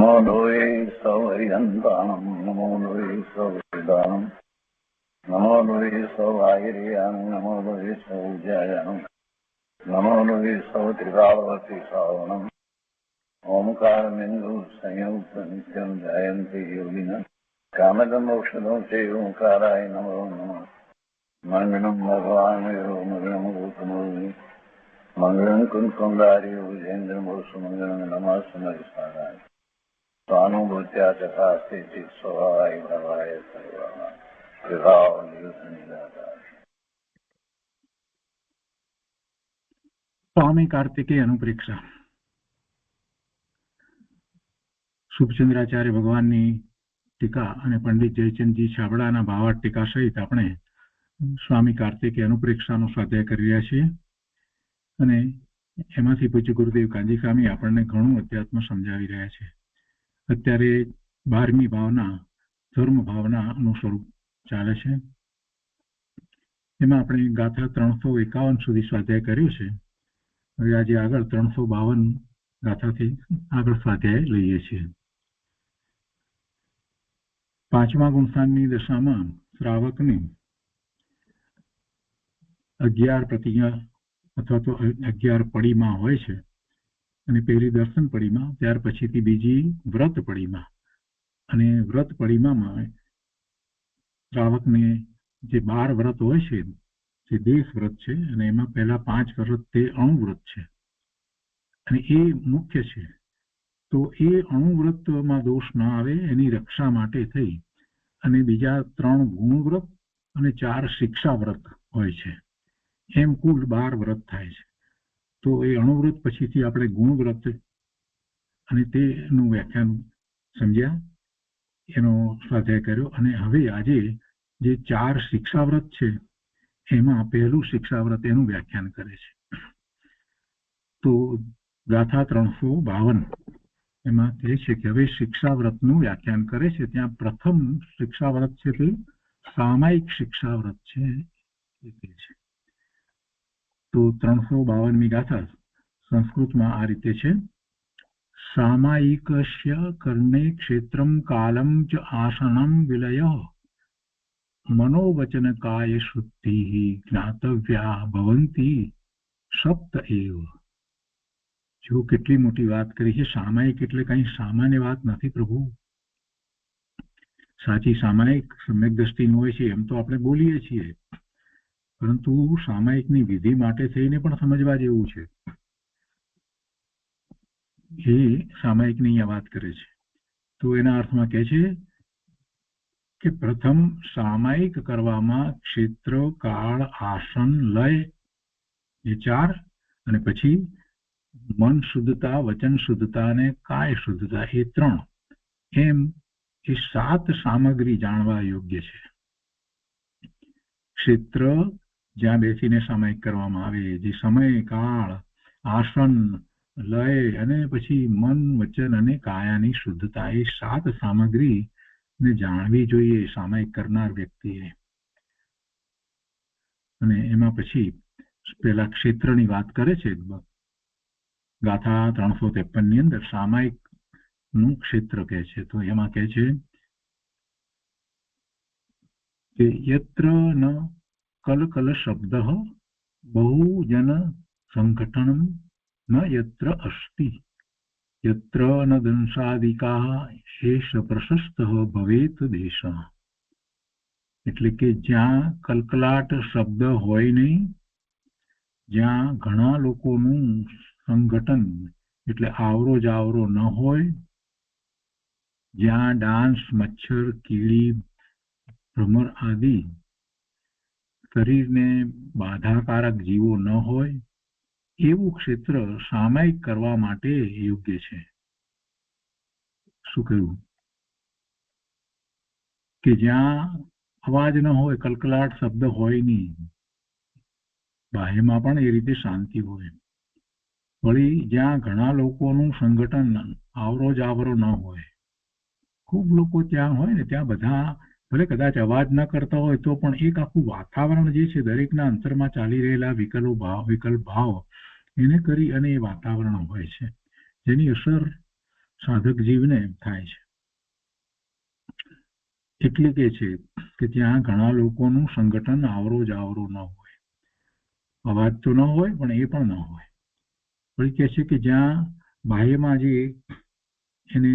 નમો લોહે સૌહરિહંતાણમ નમો લોહે સૌહરિદાનમ નમો લોહે સૌહાયરિયાન નમો લોહે સૌજ્યાયાન નમો લોહે સૌત્રિકાવતી સાવનમ ઓમકારમિંદુ સંયુક્ત નિત્યમ જયંતી યોગિના કામદમોક્ષદો તે ઓંકારાય નમો નમઃ મંગલમ ભગવાન મંગલમ ગૌતમોર્મિ મંગલમ કુંકુંદારી વિજેન્દ્રમોષ મંગલમ નમઃ સારાય સ્વાનુભૂત્યા તથાસ્તિ સ્વભાવાય ભવાય સર્વઃ વિભાવ નિદાતા. સ્વામી કાર્તિકેય અનુપ્રેક્ષા. શુભચંદ્રાચાર્ય ભગવાનની ટીકા અને પંડિત જયચંદજી છાબડાના ભાવાર્થ ટીકા સહિત આપણે સ્વામી કાર્તિકેય અનુપ્રેક્ષાનો સ્વાધ્યાય કરી રહ્યા છીએ અને એમાંથી પૂજ્ય ગુરુદેવ કાંજી સ્વામી આપણને ઘણું અધ્યાત્મ સમજાવી રહ્યા છે. અત્યારે 12મી ભાવના ધર્મ ભાવનાનું સ્વરૂપ ચાલે છે. એમાં આપણે ગાથા 351 સુધી સ્વાધ્યાય કર્યું છે. હવે આજે આગળ 352 ગાથાથી આગળ સ્વાધ્યાય લઈએ છીએ. 5મા ગુણસ્થાનની દશામાં શ્રાવકની 11 પ્રતિજ્ઞા અથવા તો 11 પડીમાં હોય છે અને પહેલી દર્શન પડીમાં, ત્યાર પછીથી બીજી વ્રત પડીમાં, અને વ્રત પડીમાં શ્રાવકને જે 12 વ્રત હોય છે જે દેશ વ્રત છે અને એમાં પહેલા 5 વ્રત તે અણુવ્રત છે અને એ મુખ્ય છે. તો એ અણુવ્રતમાં દોષ ના આવે એની રક્ષા માટે થઈ અને બીજા 3 ગુણવ્રત અને 4 શિક્ષા વ્રત હોય છે. એમ કુલ 12 વ્રત થાય છે. તો એ અણુવ્રત પછીથી આપણે ગુણવ્રત અને તેનું વ્યાખ્યાન સમજ્યા, એનો સ્વાધ્યાય કર્યો. અને હવે આજે જે 4 શિક્ષાવ્રત છે એમાં પહેલું શિક્ષાવ્રત એનું વ્યાખ્યાન કરે છે. તો ગાથા 352 એમાં કહે છે કે હવે શિક્ષાવ્રતનું વ્યાખ્યાન કરે છે. ત્યાં પ્રથમ શિક્ષાવ્રત છે તે સામાયિક શિક્ષાવ્રત છે એ કહે છે. તો 352મી ગાથા સંસ્કૃતમાં આ રીતે છે. સામાયિકસ્ય કર્ણે ક્ષેત્રમ કાલમ ચ આસનમ વિલયઃ મનોવચન કાય શુદ્ધિ જ્ઞાતવ્યા ભવંતી સપ્ત એવ. જો કેટલી મોટી વાત કરી છે. સામાયિક એટલે કઈ સામાન્ય વાત નથી પ્રભુ. સાચી સામાયિક સમ્યક દ્રષ્ટિની હોય છે એમ તો આપણે બોલીએ છીએ, પરંતુ સામાયિકની વિધિ માટે થઈને પણ સમજવા જેવું છે. એ સામાયિકની અહીંયા વાત કરે છે. તો એના અર્થમાં કહે છે કે પ્રથમ સામાયિક કરવામાં ક્ષેત્ર, કાળ, આસન, લય એ 4, અને પછી મન શુદ્ધતા, વચન શુદ્ધતા અને કાય શુદ્ધતા એ 3. એમ એ 7 સામગ્રી જાણવા યોગ્ય છે. ક્ષેત્ર જ્યાં બેસીને સામાયિક કરવામાં આવે, જે સમય, કાળ, આસન, લય અને પછી મન, વચન અને કાયાની શુદ્ધતા, એ 7 સામગ્રી ને જાણવી જોઈએ સામાયિક કરનાર વ્યક્તિએ. અને એમાં પછી પેલા ક્ષેત્રની વાત કરે છે. ગાથા 353 ની અંદર સામાયિક નું ક્ષેત્ર કહે છે. તો એમાં કહે છે કે યત્ર ન કલકલ શબ્દ બહુજન સંઘટનમ ન યત્ર અસ્તિ યત્ર ન દંશાદિકા શેષ પ્રશસ્ત ભવેત દેશ. એટલે કે જ્યાં કલકલાટ શબ્દ હોય નહીં, જ્યાં ઘણા લોકોનું સંગઠન એટલે આવરો જાવરો ન હોય, જ્યાં ડાંસ, મચ્છર, કીડી, ભ્રમર આદિ શરીરને બાધાકારક જીવો ન હોય, એવું ક્ષેત્ર સામાયિક કરવા માટે યોગ્ય છે. શું કહ્યું? કે જ્યાં અવાજ ન હોય, કલકલાટ શબ્દ હોય નહીં, બાહ્યમાં પણ એ રીતે શાંતિ હોય, વળી જ્યાં ઘણા લોકોનું સંગઠન, આવરો જાવરો ન હોય, ખૂબ લોકો ત્યાં હોય ને ત્યાં બધા ભલે કદાચ અવાજ ન કરતા હોય તો પણ એક આખું વાતાવરણ જે છે દરેકના અંતરમાં ચાલી રહેલા વિકલ્પ ભાવ એને કરી અને એ વાતાવરણ હોય છે, જેની અસર સાધક જીવને થાય છે. એટલે કે છે કે ત્યાં ઘણા લોકોનું સંગઠન આવરો જ આવરો ન હોય, અવાજ તો ન હોય પણ એ પણ ન હોય. વળી કહે છે કે જ્યાં બાહ્યમાં જે એને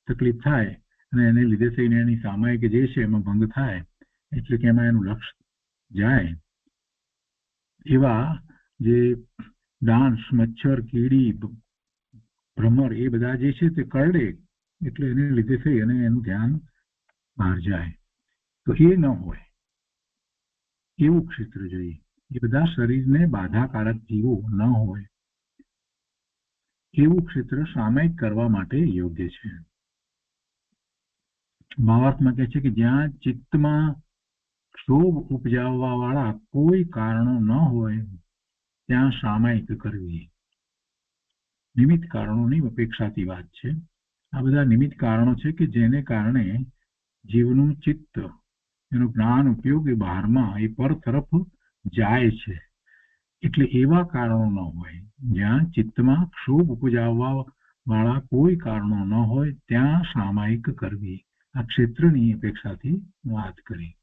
તકલીફ થાય અને એને લીધે થઈને એની સામાયિક જે છે એમાં ભંગ થાય, એટલે કે એમાં એનું લક્ષ જાય, એવા જે ડાંસ, મચ્છર, કીડી, ભ્રમર એ બધા જે છે તે કરડે, એટલે એને લીધે થઈ અને એનું ધ્યાન બહાર જાય. તો એ ન હોય એવું ક્ષેત્ર જોઈએ. એ બધા શરીરને બાધાકારક જીવો ન હોય એવું ક્ષેત્ર સામાયિક કરવા માટે યોગ્ય છે. ભાવાર્થમાં કહે છે કે જ્યાં ચિત્તમાં ક્ષોભ ઉપજાવવા વાળા કોઈ કારણો ન હોય ત્યાં સામાયિક કરવી. નિમિત્ત કારણોની અપેક્ષાથી વાત છે. આ બધા નિમિત્ત કારણો છે કે જેને કારણે જીવનું ચિત્ત, એનું જ્ઞાન ઉપયોગ એ બહારમાં એ પર તરફ જાય છે. એટલે એવા કારણો ન હોય જ્યાં ચિત્તમાં ક્ષોભ ઉપજાવવા વાળા કોઈ કારણો ન હોય ત્યાં સામાયિક કરવી. આ ક્ષેત્રની અપેક્ષાથી વાત કરી.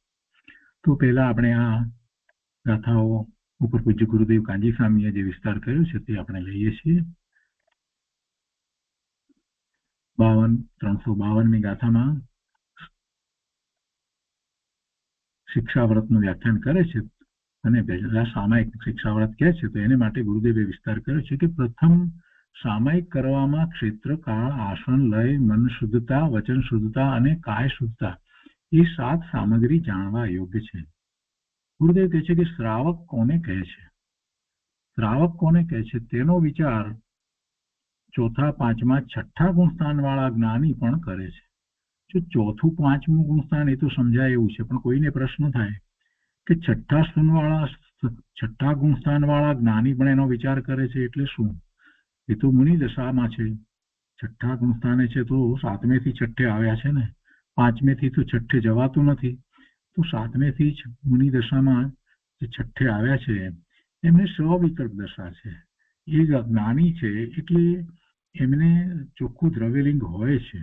તો પહેલા આપણે આ ગાથાઓ ઉપર પૂજ્ય ગુરુદેવ કાંજી સ્વામીએ જે વિસ્તાર કર્યો છે તે આપણે લઈએ છીએ. 352ની ગાથામાં શિક્ષાવ્રતનું વ્યાખ્યાન કરે છે અને પહેલા સામાયિક શિક્ષાવ્રત કહે છે. તો એને માટે ગુરુદેવે વિસ્તાર કર્યો છે કે પ્રથમ સામાયિક કરવામાં ક્ષેત્ર, કાળ, આસન, લય, મન શુદ્ધતા, વચન શુદ્ધતા અને કાય શુદ્ધતા એ 7 સામગ્રી જાણવા યોગ્ય છે. ગુરુદેવ કહે છે કે શ્રાવક કોને કહે છે? શ્રાવક કોને કહે છે તેનો વિચાર ચોથા, પાંચમા, છઠ્ઠા ગુણસ્થાન વાળા જ્ઞાની પણ કરે છે. જો ચોથું, પાંચમું ગુણસ્થાન એ તો સમજાય એવું છે, પણ કોઈને પ્રશ્ન થાય કે છઠ્ઠા ગુણસ્થાન વાળા જ્ઞાની પણ એનો વિચાર કરે છે એટલે શું? એ તો મુનિ દશામાં છે. છઠ્ઠા ગુણસ્થાને છે તો 7મેથી છઠ્ઠે આવ્યા છે ને, 5મેથી તો છઠ્ઠે જવાતું નથી. તો 7મેથી જ મુનિ દશામાં જે છઠ્ઠે આવ્યા છે એમને સ્વવિકલ્પ દશા છે. એ જ્ઞાની છે એટલે એમને ચોખ્ખું દ્રવ્યલિંગ હોય છે.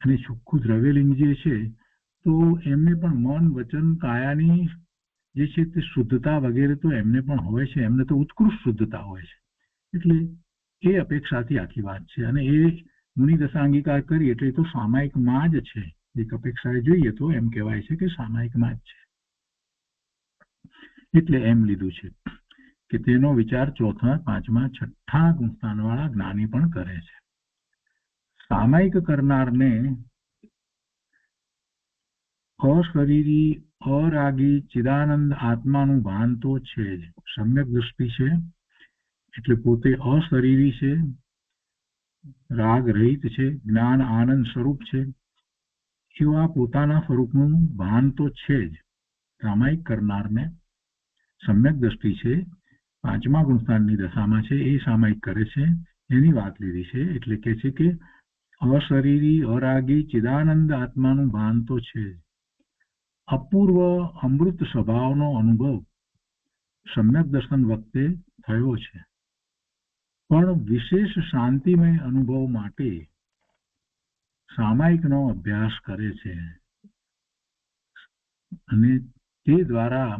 અને ચોખ્ખું દ્રવ્યલિંગ જે છે તો એમને પણ મન, વચન, કાયાની જે છે તે શુદ્ધતા વગેરે તો એમને પણ હોય છે. એમને તો ઉત્કૃષ્ટ શુદ્ધતા હોય છે. એટલે એ અપેક્ષાથી આખી વાત છે. અને એ મુનિ દશા અંગીકાર કરી એટલે તો સામાયિકમાં જ છે. એક અપેક્ષાએ જોઈએ તો એમ કહેવાય છે કે સામાયિકમાં જ છે. એટલે એમ લીધું છે કે તેનો વિચાર ચોથા, પાંચમા, છઠ્ઠા ગુણસ્થાન વાળા જ્ઞાની પણ કરે છે. સામાયિક કરનારને અશરીરી, અરાગી, ચિદાનંદ આત્માનું ભાન તો છે જ. સમ્યક દૃષ્ટિ છે એટલે પોતે અશરીરી છે, રાગ રહિત છે, જ્ઞાન આનંદ સ્વરૂપ છે. એવા પોતાના સ્વરૂપનું ભાન તો છે જ. સામાયિક કરનારને સમ્યક દ્રષ્ટિ છે, પાંચમા ગુણસ્થાનની દશામાં છે, એ સામાયિક કરે છે. એની વાત લીધી છે. એટલે કે છે કે અશરીરી, અરાગી, ચિદાનંદ આત્માનું ભાન તો છે જ. અપૂર્વ અમૃત સ્વભાવનો અનુભવ સમ્યક દર્શન વખતે થયો છે, પણ વિશેષ શાંતિમય અનુભવ માટે સામાયિકનો અભ્યાસ કરે છે અને તે દ્વારા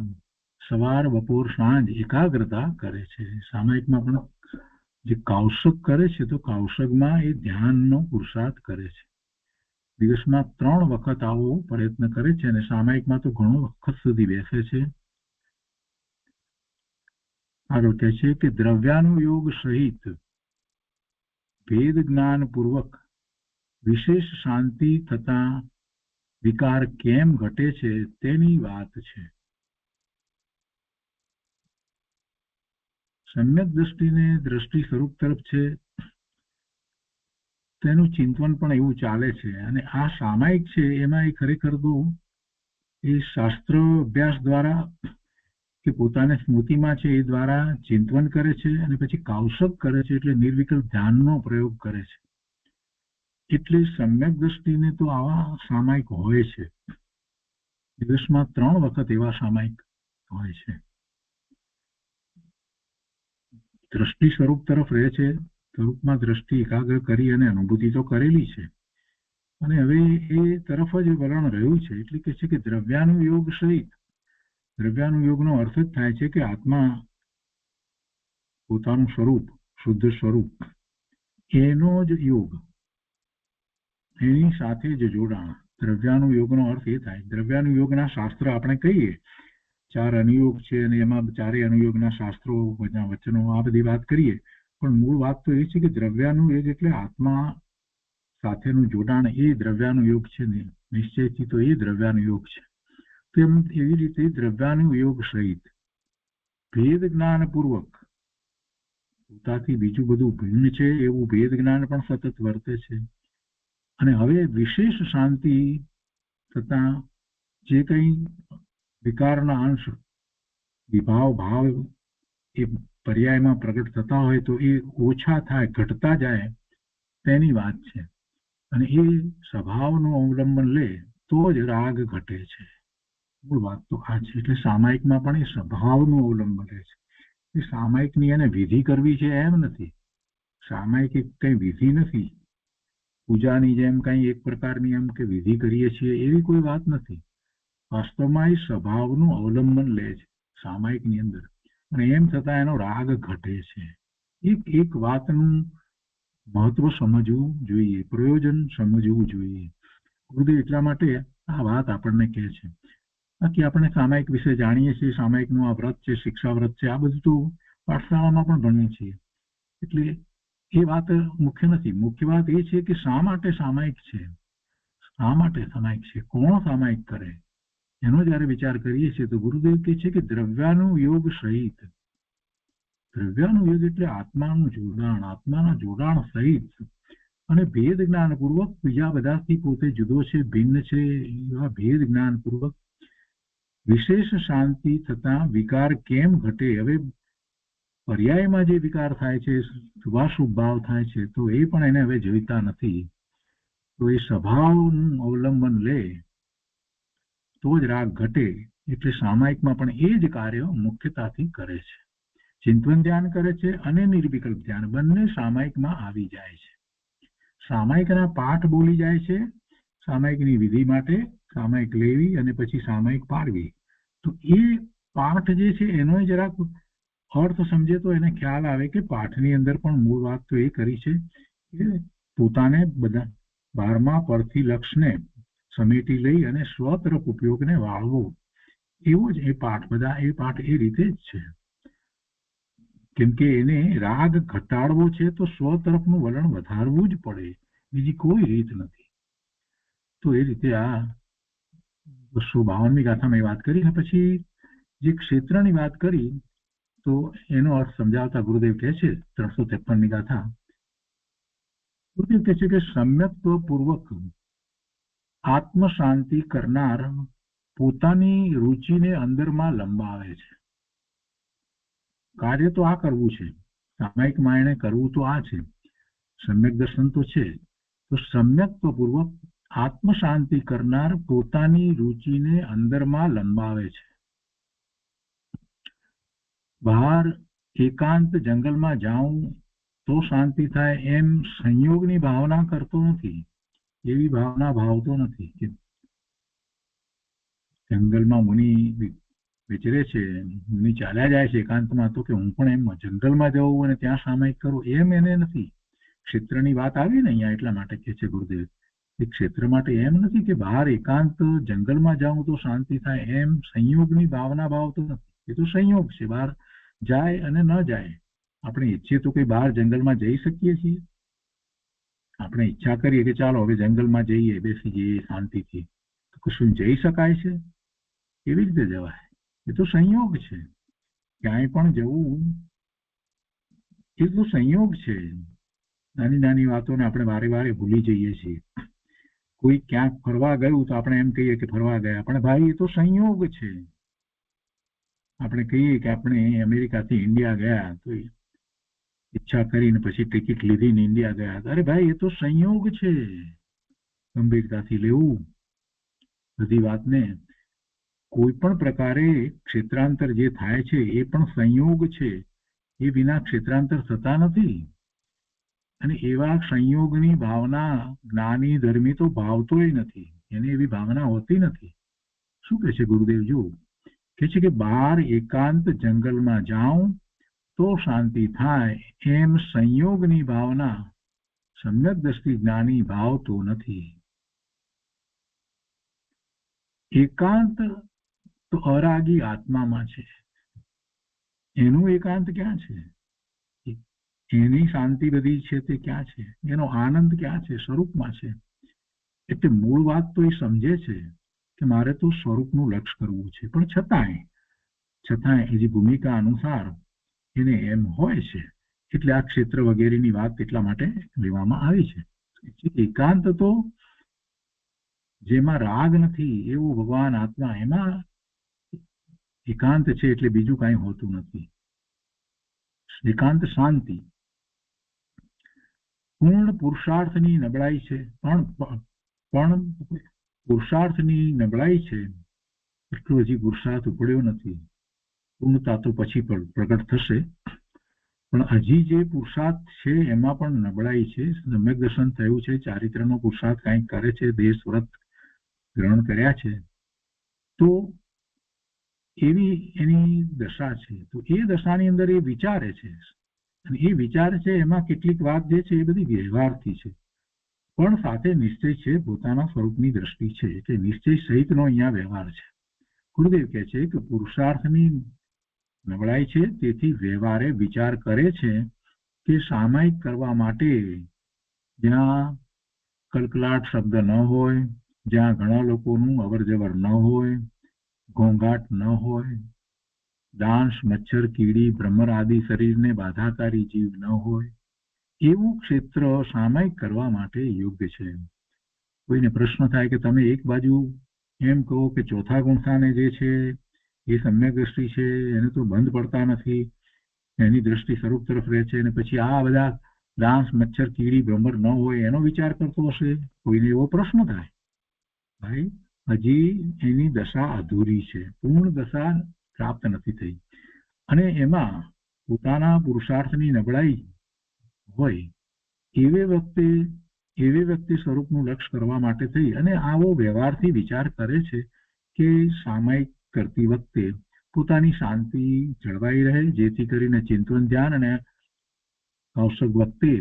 સવાર, બપોર, સાંજ એકાગ્રતા કરે છે. સામાયિકમાં પણ જે કૌશક કરે છે તો કૌશકમાં એ ધ્યાનનો પુરુષાર્થ કરે છે. દિવસમાં 3 વખત આવો પ્રયત્ન કરે છે અને સામાયિકમાં તો ઘણો વખત સુધી બેસે છે. આગળ કહે છે કે દ્રવ્યાનુયોગ સહિત ભેદ જ્ઞાન પૂર્વક વિશેષ શાંતિ થતા વિકાર કેમ ઘટે છે તેની વાત છે. સમ્યક દ્રષ્ટિને દ્રષ્ટિ સ્વરૂપ તરફ છે તેનું ચિંતન પણ એવું ચાલે છે. અને આ સામાયિક છે એમાં એ ખરેખર તો એ શાસ્ત્ર અભ્યાસ દ્વારા કે પોતાની સ્મૃતિમાં છે એ દ્વારા ચિંતન કરે છે અને પછી કૌશક કરે છે એટલે નિર્વિકલ્પ ધ્યાનનો પ્રયોગ કરે છે. એટલે સમ્યક દ્રષ્ટિને તો આવા સામાયિક હોય છે. દિવસમાં 3 વખત એવા સામાયિક હોય છે. દ્રષ્ટિ સ્વરૂપ તરફ રહે છે સ્વરૂપમાં દ્રષ્ટિ એકાગ્ર કરી અને અનુભૂતિ તો કરેલી છે, અને હવે એ તરફ જ વલણ રહ્યું છે. એટલે કે છે કે દ્રવ્યાનુયોગ સહિત, દ્રવ્યાનુયોગનો અર્થ જ થાય છે કે આત્મા પોતાનું સ્વરૂપ, શુદ્ધ સ્વરૂપ, એનો જ યોગ, એની સાથે જ જોડાણ. દ્રવ્યાનુયોગનો અર્થ એ થાય. દ્રવ્યાનુયોગના શાસ્ત્ર આપણે કહીએ 4 અનુયોગ છે અને એમાં 4 અનુયોગના શાસ્ત્રો, વચનો, આ બધી વાત કરીએ, પણ મૂળ વાત તો એ છે કે દ્રવ્યાનુયોગ એટલે આત્મા સાથેનું જોડાણ, એ દ્રવ્યાનુયોગ છે. નિશ્ચયથી તો એ દ્રવ્યાનુયોગ છે. તેમ એવી રીતે દ્રવ્યાનુયોગ સહિત ભેદ જ્ઞાનપૂર્વક પોતાથી બીજું બધું ભિન્ન છે એવું ભેદ જ્ઞાન પણ સતત વર્તે છે. અને હવે વિશેષ શાંતિ થતા જે કંઈ વિકારના અંશ, વિભાવ, ભાવ એ પર્યાયમાં પ્રગટ થતા હોય તો એ ઓછા થાય, ઘટતા જાય, તેની વાત છે. અને એ સ્વભાવનું અવલંબન લે તો જ રાગ ઘટે છે. મૂળ વાત તો આ છે. એટલે સામાયિકમાં પણ એ સ્વભાવનું અવલંબન લે છે. એ સામાયિકની એને વિધિ કરવી છે એમ નથી. સામાયિક એક કઈ વિધિ નથી. પૂજાની જેમ કઈ એક પ્રકારની એમ કે વિધિ કરીએ છીએ એવી કોઈ વાત નથી. વાસ્તવમાં એ સ્વભાવનું અવલંબન લે છે સામાયિકની અંદર, અને એમ છતાં એનો રાગ ઘટે છે. એક વાતનું મહત્વ સમજવું જોઈએ, પ્રયોજન સમજવું જોઈએ. ગુરુદેવ એટલા માટે આ વાત આપણને કહે છે. બાકી આપણે સામાયિક વિશે જાણીએ છીએ, સામાયિકનું આ વ્રત છે, શિક્ષા વ્રત છે, આ બધું તો પાઠશાળામાં પણ ભણીએ છીએ. એટલે એ વાત મુખ્ય નથી. મુખ્ય વાત એ છે કે શા માટે સામાયિક છે, શા માટે સામાયિક છે, કોણ સામાયિક કરે, એનો જયારે વિચાર કરીએ છીએ તો ગુરુદેવ કહે છે કે દ્રવ્યાનુયોગ સહિત. દ્રવ્યાનુયોગ એટલે આત્માનું જોડાણ, આત્માના જોડાણ સહિત, અને ભેદ જ્ઞાનપૂર્વક, બીજા બધાથી પોતે જુદો છે, ભિન્ન છે, એવા ભેદ જ્ઞાનપૂર્વક વિશેષ શાંતિ થતા વિકાર કેમ ઘટે. હવે પર્યાયમાં જે વિકાર થાય છે, શુભાશુભ ભાવ થાય છે, તો એ પણ એને હવે જોઈતા નથી. તો એ સ્વભાવનું અવલંબન લે તો જ રાગ ઘટે. એટલે સામાયિકમાં પણ એ જ કાર્ય મુખ્યતાથી કરે છે. ચિંતન ધ્યાન કરે છે અને નિર્વિકલ્પ ધ્યાન બંને સામાયિકમાં આવી જાય છે. સામાયિકના પાઠ બોલી જાય છે, સામાયિકની વિધિ માટે સામાયિક લેવી અને પછી સામાયિક પાડવી. તો એ પાઠ જે છે એનો જરાક અર્થ સમજે તો એને ખ્યાલ આવે કે પાઠની અંદર પણ મૂળ વાત તો એ કરી છે કે પોતાને બધા 12મા પરથી લક્ષને સમેટી લઈ અને સ્વ તરફ ઉપયોગને વાળવો. એવો જ એ પાઠ, બધા એ પાઠ એ રીતે જ છે. કેમ કે એને રાગ ઘટાડવો છે તો સ્વ તરફનું વલણ વધારવું જ પડે, બીજી કોઈ રીત નથી. તો એ રીતે આ 252મી ગાથામાં વાત કરી. અને પછી જે ક્ષેત્રની વાત કરી તો એનો અર્થ સમજાવતા ગુરુદેવ કહે છે 353મી ગાથા. ગુરુદેવ કહે છે કે સમ્યક્ત્વપૂર્વક આત્મ શાંતિ કરનાર પોતાની રુચિને અંદરમાં લંબાવે છે. કાર્ય તો આ કરવું છે, સામાયિક માયણે કરવું તો આ છે, સમ્યક દર્શન તો છે. તો સમ્યક્ત્વપૂર્વક આત્મ શાંતિ કરનાર પોતાની રુચિને અંદરમાં લંબાવે છે. બહાર એકાંત જંગલમાં જાઉં તો શાંતિ થાય એમ સંયોગની ભાવના કરતો નથી. એવી ભાવના ભાવતો નથી કે જંગલમાં મુનિ વિચરે છે, મુનિ ચાલ્યા જાય છે એકાંતમાં, તો કે હું પણ એમ જંગલમાં જવું અને ત્યાં સામાયિક કરું એમ એને નથી. ક્ષેત્રની વાત આવી ને અહીંયા એટલા માટે કહે છે ગુરુદેવ, એ ક્ષેત્ર માટે એમ નથી કે બહાર એકાંત જંગલમાં જાઉં તો શાંતિ થાય એમ સંયોગની ભાવના ભાવતો નથી. એ તો સંયોગ છે, બહાર જાય અને ન જાય. આપણે ઈચ્છીએ તો કઈ બહાર જંગલમાં જઈ શકીએ છીએ? આપણે ઈચ્છા કરીએ કે ચાલો હવે જંગલમાં જઈએ, બેસી જઈએ શાંતિથી, તો શું જઈ શકાય છે? કેવી રીતે જવાય? એ તો સંયોગ છે. ક્યાંય પણ જવું એ તો સંયોગ છે. નાની નાની વાતોને આપણે વારે વારે ભૂલી જઈએ છીએ. કોઈ ક્યાંક ફરવા ગયું તો આપણે એમ કહીએ કે ફરવા ગયા, પણ ભાઈ એ તો સંયોગ છે. આપણે કહીએ કે આપણે અમેરિકાથી ઇન્ડિયા ગયા, તો ઈચ્છા કરીને પછી ટિકિટ લીધી ને ઇન્ડિયા ગયા. અરે ભાઈ એ તો સંયોગ છે. ગંભીરતાથી લેવું બધી વાતને. કોઈ પણ પ્રકારે ક્ષેત્રાંતર જે થાય છે એ પણ સંયોગ છે. એ વિના ક્ષેત્રાંતર થતા નથી. અને એવા સંયોગની ભાવના જ્ઞાની ધર્મી તો ભાવતોય નથી, એને એવી ભાવના હોતી નથી. શું કહે છે ગુરુદેવ? જો કે છે કે બહાર એકાંત જંગલમાં જાઉં તો શાંતિ થાય, એમ સંયોગની ભાવના સમ્યક દ્રષ્ટિ જ્ઞાની ભાવતો નથી. એકાંત તો અરાગી આત્મામાં છે, એનું એકાંત ક્યાં છે? એની શાંતિ બધી છે તે ક્યાં છે? એનો આનંદ ક્યાં છે? સ્વરૂપમાં છે. એટલે મૂળ વાત તો એ સમજે છે કે મારે તો સ્વરૂપનું લક્ષ કરવું છે, પણ છતાંય એની ભૂમિકા અનુસાર એને એમ હોય છે. એટલે આ ક્ષેત્ર વગેરેની વાત એટલા માટે લેવામાં આવી છે. એકાંત તો જેમાં રાગ નથી એવું ભગવાન આત્મા, એમાં એકાંત છે. એટલે બીજું કાંઈ હોતું નથી. એકાંત શાંતિ પૂર્ણ પુરુષાર્થની નબળાઈ છે, પણ પુરુષાર્થની નબળાઈ છે એટલો હજી પુરુષાર્થ ઉપડ્યો નથી. પૂર્ણતા તો પછી પ્રગટ થશે, પણ હજી જે પુરુષાર્થ છે એમાં પણ નબળાઈ છે. સમ્યક દર્શન થયું છે, ચારિત્રનો પુરુષાર્થ કંઈક કરે છે, દેશ વ્રત ગ્રહણ કર્યા છે, તો એવી એની દશા છે. તો એ દશાની અંદર એ વિચારે છે, અને એ વિચાર છે એમાં કેટલીક વાત જે છે એ બધી વ્યવહારથી છે, પણ સાથે નિશ્ચય છે, પોતાના સ્વરૂપની દ્રષ્ટિ છે. એટલે નિશ્ચય સહિતનો અહીંયા વ્યવહાર છે. ગુરુદેવ કહે છે કે પુરુષાર્થની નબળાઈ છે, તેથી વ્યવહારે વિચાર કરે છે કે સામાયિક કરવા માટે જ્યાં કલકલાટ શબ્દ ન હોય, જ્યાં ઘણા લોકોનું અવરજવર ન હોય, ઘોંઘાટ ન હોય, ડાંસ, મચ્છર, કીડી, ભ્રમર આદિ શરીરને બાધાકારી જીવ ન હોય, એવું ક્ષેત્ર સામાયિક કરવા માટે યોગ્ય છે. કોઈને પ્રશ્ન થાય કે તમે એક બાજુ એમ કહો કે ચોથા ગુણસ્થાને જે છે એ સમ્યક દ્રષ્ટિ છે, એને તો બંધ પડતા નથી, એની દ્રષ્ટિ સ્વરૂપ તરફ રહે છે, અને પછી આ બધા ડાંસ, મચ્છર, કીડી, ભ્રમર ન હોય એનો વિચાર કરતો હશે. કોઈને એવો પ્રશ્ન થાય. ભાઈ, હજી એની દશા અધૂરી છે, પૂર્ણ દશા પ્રાપ્ત નથી થઈ, અને એમાં પોતાના પુરુષાર્થની નબળાઈ હોય એવે વ્યક્તિ સ્વરૂપનું લક્ષ કરવા માટે થઈ અને આવો વ્યવહારથી વિચાર કરે છે કે સામાયિક કરતી વખતે પોતાની શાંતિ જળવાઈ રહે, જેથી કરીને ચિંતન ધ્યાન અને કૌશક વખતે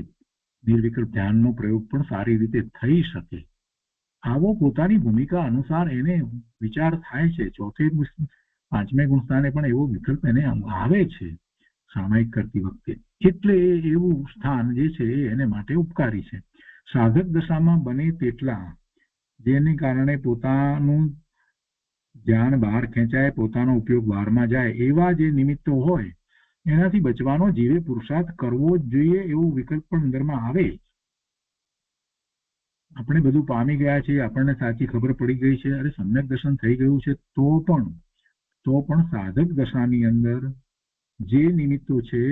નિર્વિકલ્પ ધ્યાનનો પ્રયોગ પણ સારી રીતે થઈ શકે. આવો પોતાની ભૂમિકા અનુસાર એને વિચાર થાય છે. ચોથે પાંચમે ગુણસ્થાને પણ એવો વિકલ્પ એને આવે છે સામાયિક કરતી વખતે. એટલે એવું સ્થાન જે છે એ એને માટે ઉપકારી છે. સાધક દશામાં બને તેટલા જેને કારણે પોતાનું ધ્યાન બહાર ખેંચાય, પોતાનો ઉપયોગ બહારમાં જાય, એવા જે નિમિત્તો હોય એનાથી બચવાનો જીવે પુરુષાર્થ કરવો જ જોઈએ. એવું વિકલ્પ પણ અંદરમાં આવે. આપણે બધું પામી ગયા છીએ, આપણને સાચી ખબર પડી ગઈ છે, અરે સમ્યક દર્શન થઈ ગયું છે, તો પણ સાધક દશાની અંદર જે નિમિત્તો છે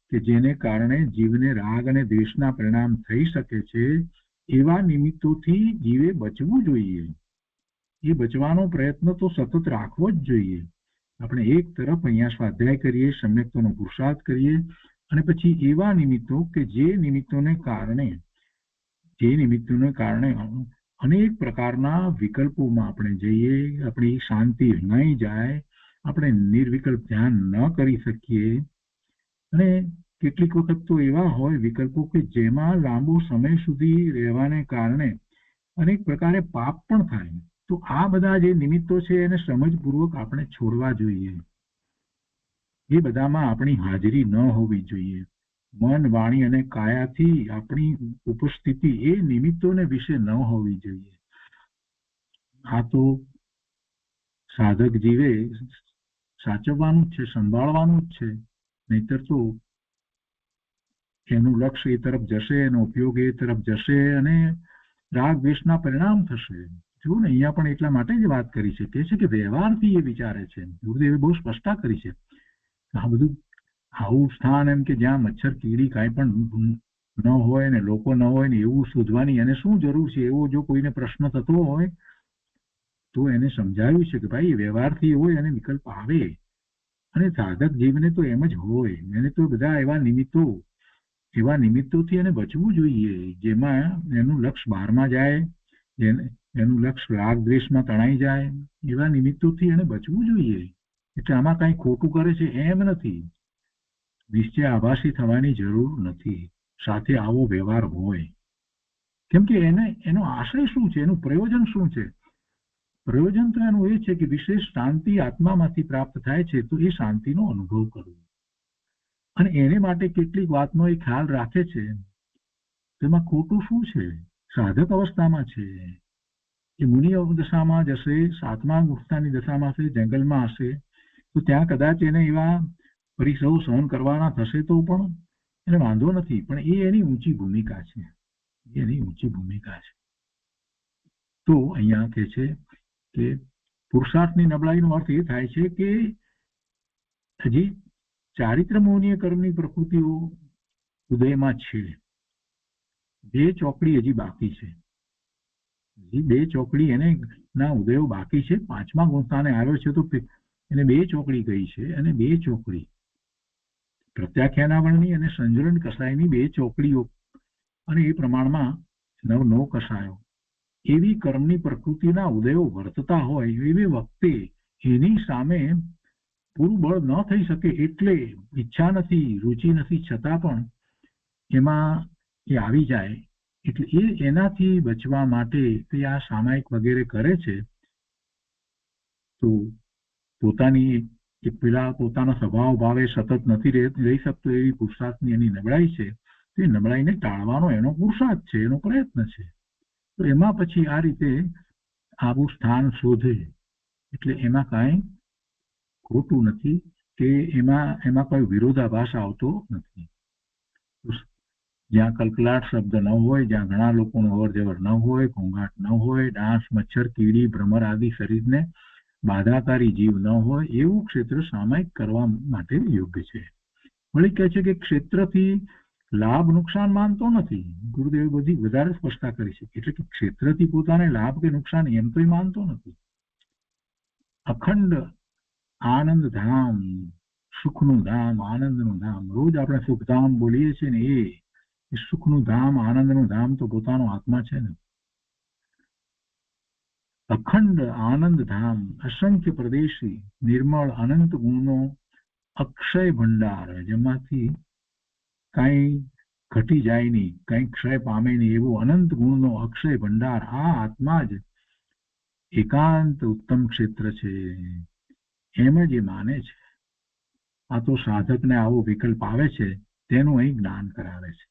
કે જેને કારણે જીવને રાગ અને દ્વેષના પરિણામ થઈ શકે છે, એવા નિમિત્તોથી જીવે બચવું જોઈએ. એ બચવાનો પ્રયત્ન તો સતત રાખવો જ જોઈએ. આપણે એક તરફ અહીંયા સ્વાધ્યાય કરીએ, સમ્યક્તોનો પુરુષાર્થ કરીએ, અને પછી એવા નિમિત્તો કે જે નિમિત્તોને કારણે અનેક પ્રકારના વિકલ્પોમાં આપણે જઈએ, આપણી શાંતિ નહીં જાય, આપણે નિર્વિકલ્પ ધ્યાન ન કરી શકીએ, અને કેટલીક વખત તો એવા હોય વિકલ્પો કે જેમાં લાંબો સમય સુધી રહેવાને કારણે અનેક પ્રકારે પાપ પણ થાય. તો આ બધા જે નિમિત્તો છે એને સમજપૂર્વક આપણે છોડવા જોઈએ. એ બધામાં આપણી હાજરી ન હોવી જોઈએ. મન, વાણી અને કાયાથી આપણી ઉપસ્થિતિ એ નિમિત્તોને વિશે ન હોવી જોઈએ. આ તો સાધક જીવે સાચવવાનું જ છે, સંભાળવાનું જ છે, નહીતર તો એનું લક્ષ્ય એ તરફ જશે, એનો ઉપયોગ એ તરફ જશે અને રાગ દ્વેષના પરિણામ થશે. જુઓ ને, અહીંયા પણ એટલા માટે જ વાત કરી છે કે વ્યવહારથી એ વિચારે છે. ગુરુદેવે બહુ સ્પષ્ટતા કરી છે. આ બધું આવું સ્થાન એમ કે જ્યાં મચ્છર, કીડી કાંઈ પણ ન હોય ને લોકો ન હોય ને એવું શોધવાની એને શું જરૂર છે? એવો જો કોઈને પ્રશ્ન થતો હોય તો એને સમજાવ્યું છે કે ભાઈ વ્યવહારથી હોય અને વિકલ્પ આવે, અને સાધક જીવને તો એમ જ હોય. એને તો બધા એવા નિમિત્તો એવા નિમિત્તોથી એને બચવું જોઈએ જેમાં એનું લક્ષ્ય બહારમાં જાય, એનું લક્ષ્ય રાગ દ્વેષમાં તણાઈ જાય. એવા નિમિત્તોથી એને બચવું જોઈએ. એટલે આમાં કઈ ખોટું કરે છે એમ નથી. નિશ્ચય આભાસી થવાની જરૂર નથી. સાથે આવો વ્યવહાર હોય, કેમ કે એનો આશય શું છે, એનું પ્રયોજન શું છે? પ્રયોજન તો એનું એ છે કે વિશેષ શાંતિ આત્મામાંથી પ્રાપ્ત થાય છે, તો એ શાંતિનો અનુભવ કરવો. અને એને માટે કેટલીક વાતનો એ ખ્યાલ રાખે છે. તેમાં ખોટું શું છે? સાધક અવસ્થામાં છે, એ મુનિ દશામાં જશે, 7મા અવસ્થાની દશામાં હશે, જંગલમાં હશે, તો ત્યાં કદાચ એને એવા પરિસરો સહન કરવાના થશે તો પણ એને વાંધો નથી. પણ એ એની ઊંચી ભૂમિકા છે, એની ઊંચી ભૂમિકા છે. તો અહીંયા કહે છે કે પુરુષાર્થની નબળાઈનો અર્થ એ થાય છે કે હજી ચારિત્રમોનીય કર્મની પ્રકૃતિઓ ઉદયમાં છે. 2 ચોકડી હજી બાકી છે. હજી 2 ચોકડી એને ના ઉદયો બાકી છે. 5મા ગુણસ્થાને આવ્યો છે તો એને 2 ચોકડી ગઈ છે. અને 2 ચોકડી પ્રત્યાખ્યાનાવરણની અને સંજ્ઞન કસાયની 2 ચોકડીઓ, અને એ પ્રમાણમાં 9 કસાયો એવી કર્મની પ્રકૃતિના ઉદયો વર્તતા હોય એવી વખતે એની સામે પૂરું બળ ન થઈ શકે, એટલે ઈચ્છા નથી, રુચિ નથી, છતાં પણ એમાં એ આવી જાય. એટલે એનાથી બચવા માટે તે આ સામાયિક વગેરે કરે છે. તો પોતાની પેલા પોતાના સ્વભાવ ભાવે સતત નથી રહી શકતો એવી પુરુષાર્થની એની નબળાઈ છે. તે નબળાઈને ટાળવાનો એનો પુરુષાર્થ છે, એનો પ્રયત્ન છે. તો એમાં પછી આ રીતે આવું સ્થાન શોધે, એટલે એમાં કાંઈ ખોટું નથી કે એમાં કોઈ વિરોધાભાસ આવતો નથી. જ્યાં કલકલાટ શબ્દ ન હોય, જ્યાં ઘણા લોકોનું અવર જવર ન હોય, ઘોંઘાટ ન હોય, ડાંસ, મચ્છર, કીડી, ભ્રમર આદિ શરીરને બાધાકારી જીવ ન હોય, એવું ક્ષેત્ર સામાયિક કરવા માટે યોગ્ય છે. વળી કહે છે કે ક્ષેત્રથી લાભ નુકસાન માનતો નથી. ગુરુદેવે બધી વધારે સ્પષ્ટતા કરી છે. એટલે કે ક્ષેત્રથી પોતાને લાભ કે નુકસાન એમ તો માનતો નથી. અખંડ આનંદ ધામ, સુખનું ધામ, આનંદનું ધામ, રોજ આપણે સુખધામ બોલીએ છીએ ને, એ સુખનું ધામ, આનંદનું ધામ તો પોતાનો આત્મા છે ને. અખંડ આનંદ ધામ, અસંખ્ય પ્રદેશી, નિર્મળ અનંત ગુણનો અક્ષય ભંડાર, જેમાંથી કઈ ઘટી જાય નહીં, કઈ ક્ષય પામે નહીં, એવો અનંત ગુણનો અક્ષય ભંડાર, આ આત્મા જ એકાંત ઉત્તમ ક્ષેત્ર છે, એમ જ એ માને છે. આ તો સાધકને આવો વિકલ્પ આવે છે તેનું અહીં જ્ઞાન કરાવે છે.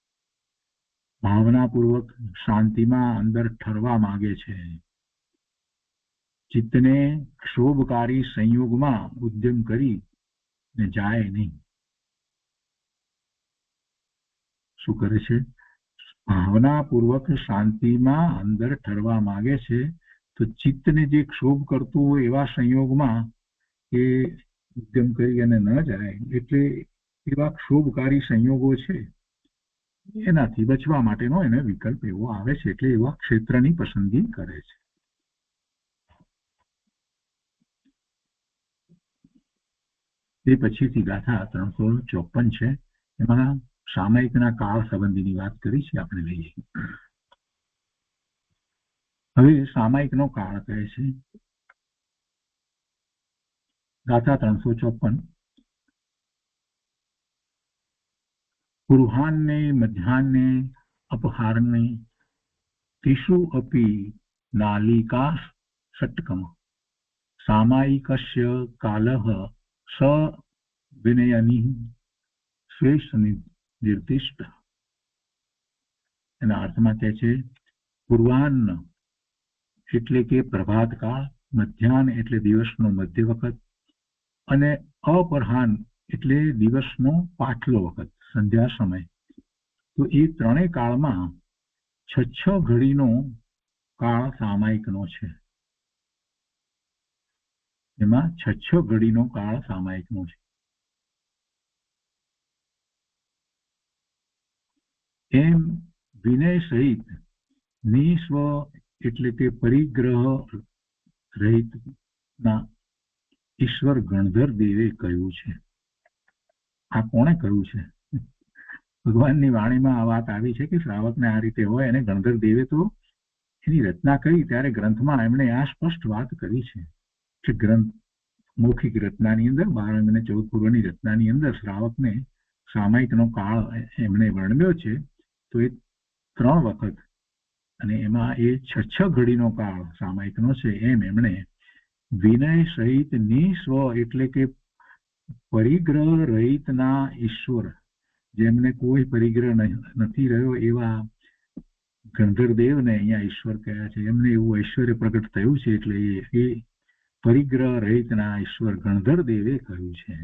ભાવનાપૂર્વક શાંતિમાં અંદર ઠરવા માંગે છે. ચિત્તને ક્ષોભકારી સંયોગમાં ઉદ્યમ કરી ને જાય નહીં. શું કરે છે? ભાવનાપૂર્વક શાંતિમાં અંદર ઠરવા માંગે છે. તો ચિત્તને જે ક્ષોભ કરતું હોય એવા સંયોગમાં એ ઉદ્યમ કરી અને ન જાય. એટલે એવા ક્ષોભકારી સંયોગો છે એનાથી બચવા માટેનો એને વિકલ્પ એવો આવે છે. એટલે એવા ક્ષેત્રની પસંદગી કરે છે. તે પછીથી ગાથા 354 છે. એમાં સામાયિકના કાળ સંબંધીની વાત કરી છે. આપણે લઈએ. હવે સામાયિકનો કાળ કહે છે. ગાથા 354. પૂર્વાહ્ને મધ્યાહ્ને અપહારને ત્રિષુ અપી નાલિકા ષટ્કમ સામાયિકસ્ય કાલઃ સ વિનયનિ શ્રેષ્ઠ નિર્દિષ્ટ. એના અર્થમાં કહે છે પૂર્વાહ્ન એટલે કે પ્રભાત કાળ, મધ્યાહ્ન એટલે દિવસનો મધ્ય વખત, અને અપરાહ્ન એટલે દિવસનો પાછલો વખત, સંધ્યા સમય. તો એ ત્રણેય કાળમાં 6 ઘડીનો કાળ સામાયિકનો છે. એમાં 6 ઘડીનો કાળ સામાયિકનો છે. એમ વિનય સહિત નિસ્વ એટલે કે પરિગ્રહ રહિત ના ઈશ્વર ગણધર દેવે કહ્યું છે. આ કોણે કહ્યું છે? ભગવાનની વાણીમાં આ વાત આવી છે કે શ્રાવકને આ રીતે હોય, અને ગણધર દેવે તો એની રચના કરી ત્યારે ગ્રંથમાં એમણે આ સ્પષ્ટ વાત કરી છે કે ગ્રંથ મૌખિક રચનાની અંદર 12 અંગ અને 14 પૂર્વની રચનાની અંદર શ્રાવકને સામાયિકનો કાળ એમણે વર્ણવ્યો છે તો એ 3 વખત, અને એમાં એ 6 ઘડીનો કાળ સામાયિકનો છે. એમ એમણે વિનય સહિત નિસ્વ એટલે કે પરિગ્રહ રહિતના ઈશ્વર, જેમને કોઈ પરિગ્રહ નથી રહ્યો એવા ગંધર્વદેવને અહીંયા ઈશ્વર કહ્યા છે. એમને એવું ઐશ્વર્ય પ્રગટ થયું છે એટલે એ પરિગ્રહ રહિતના ઈશ્વર ગણધરદેવે કહ્યું છે.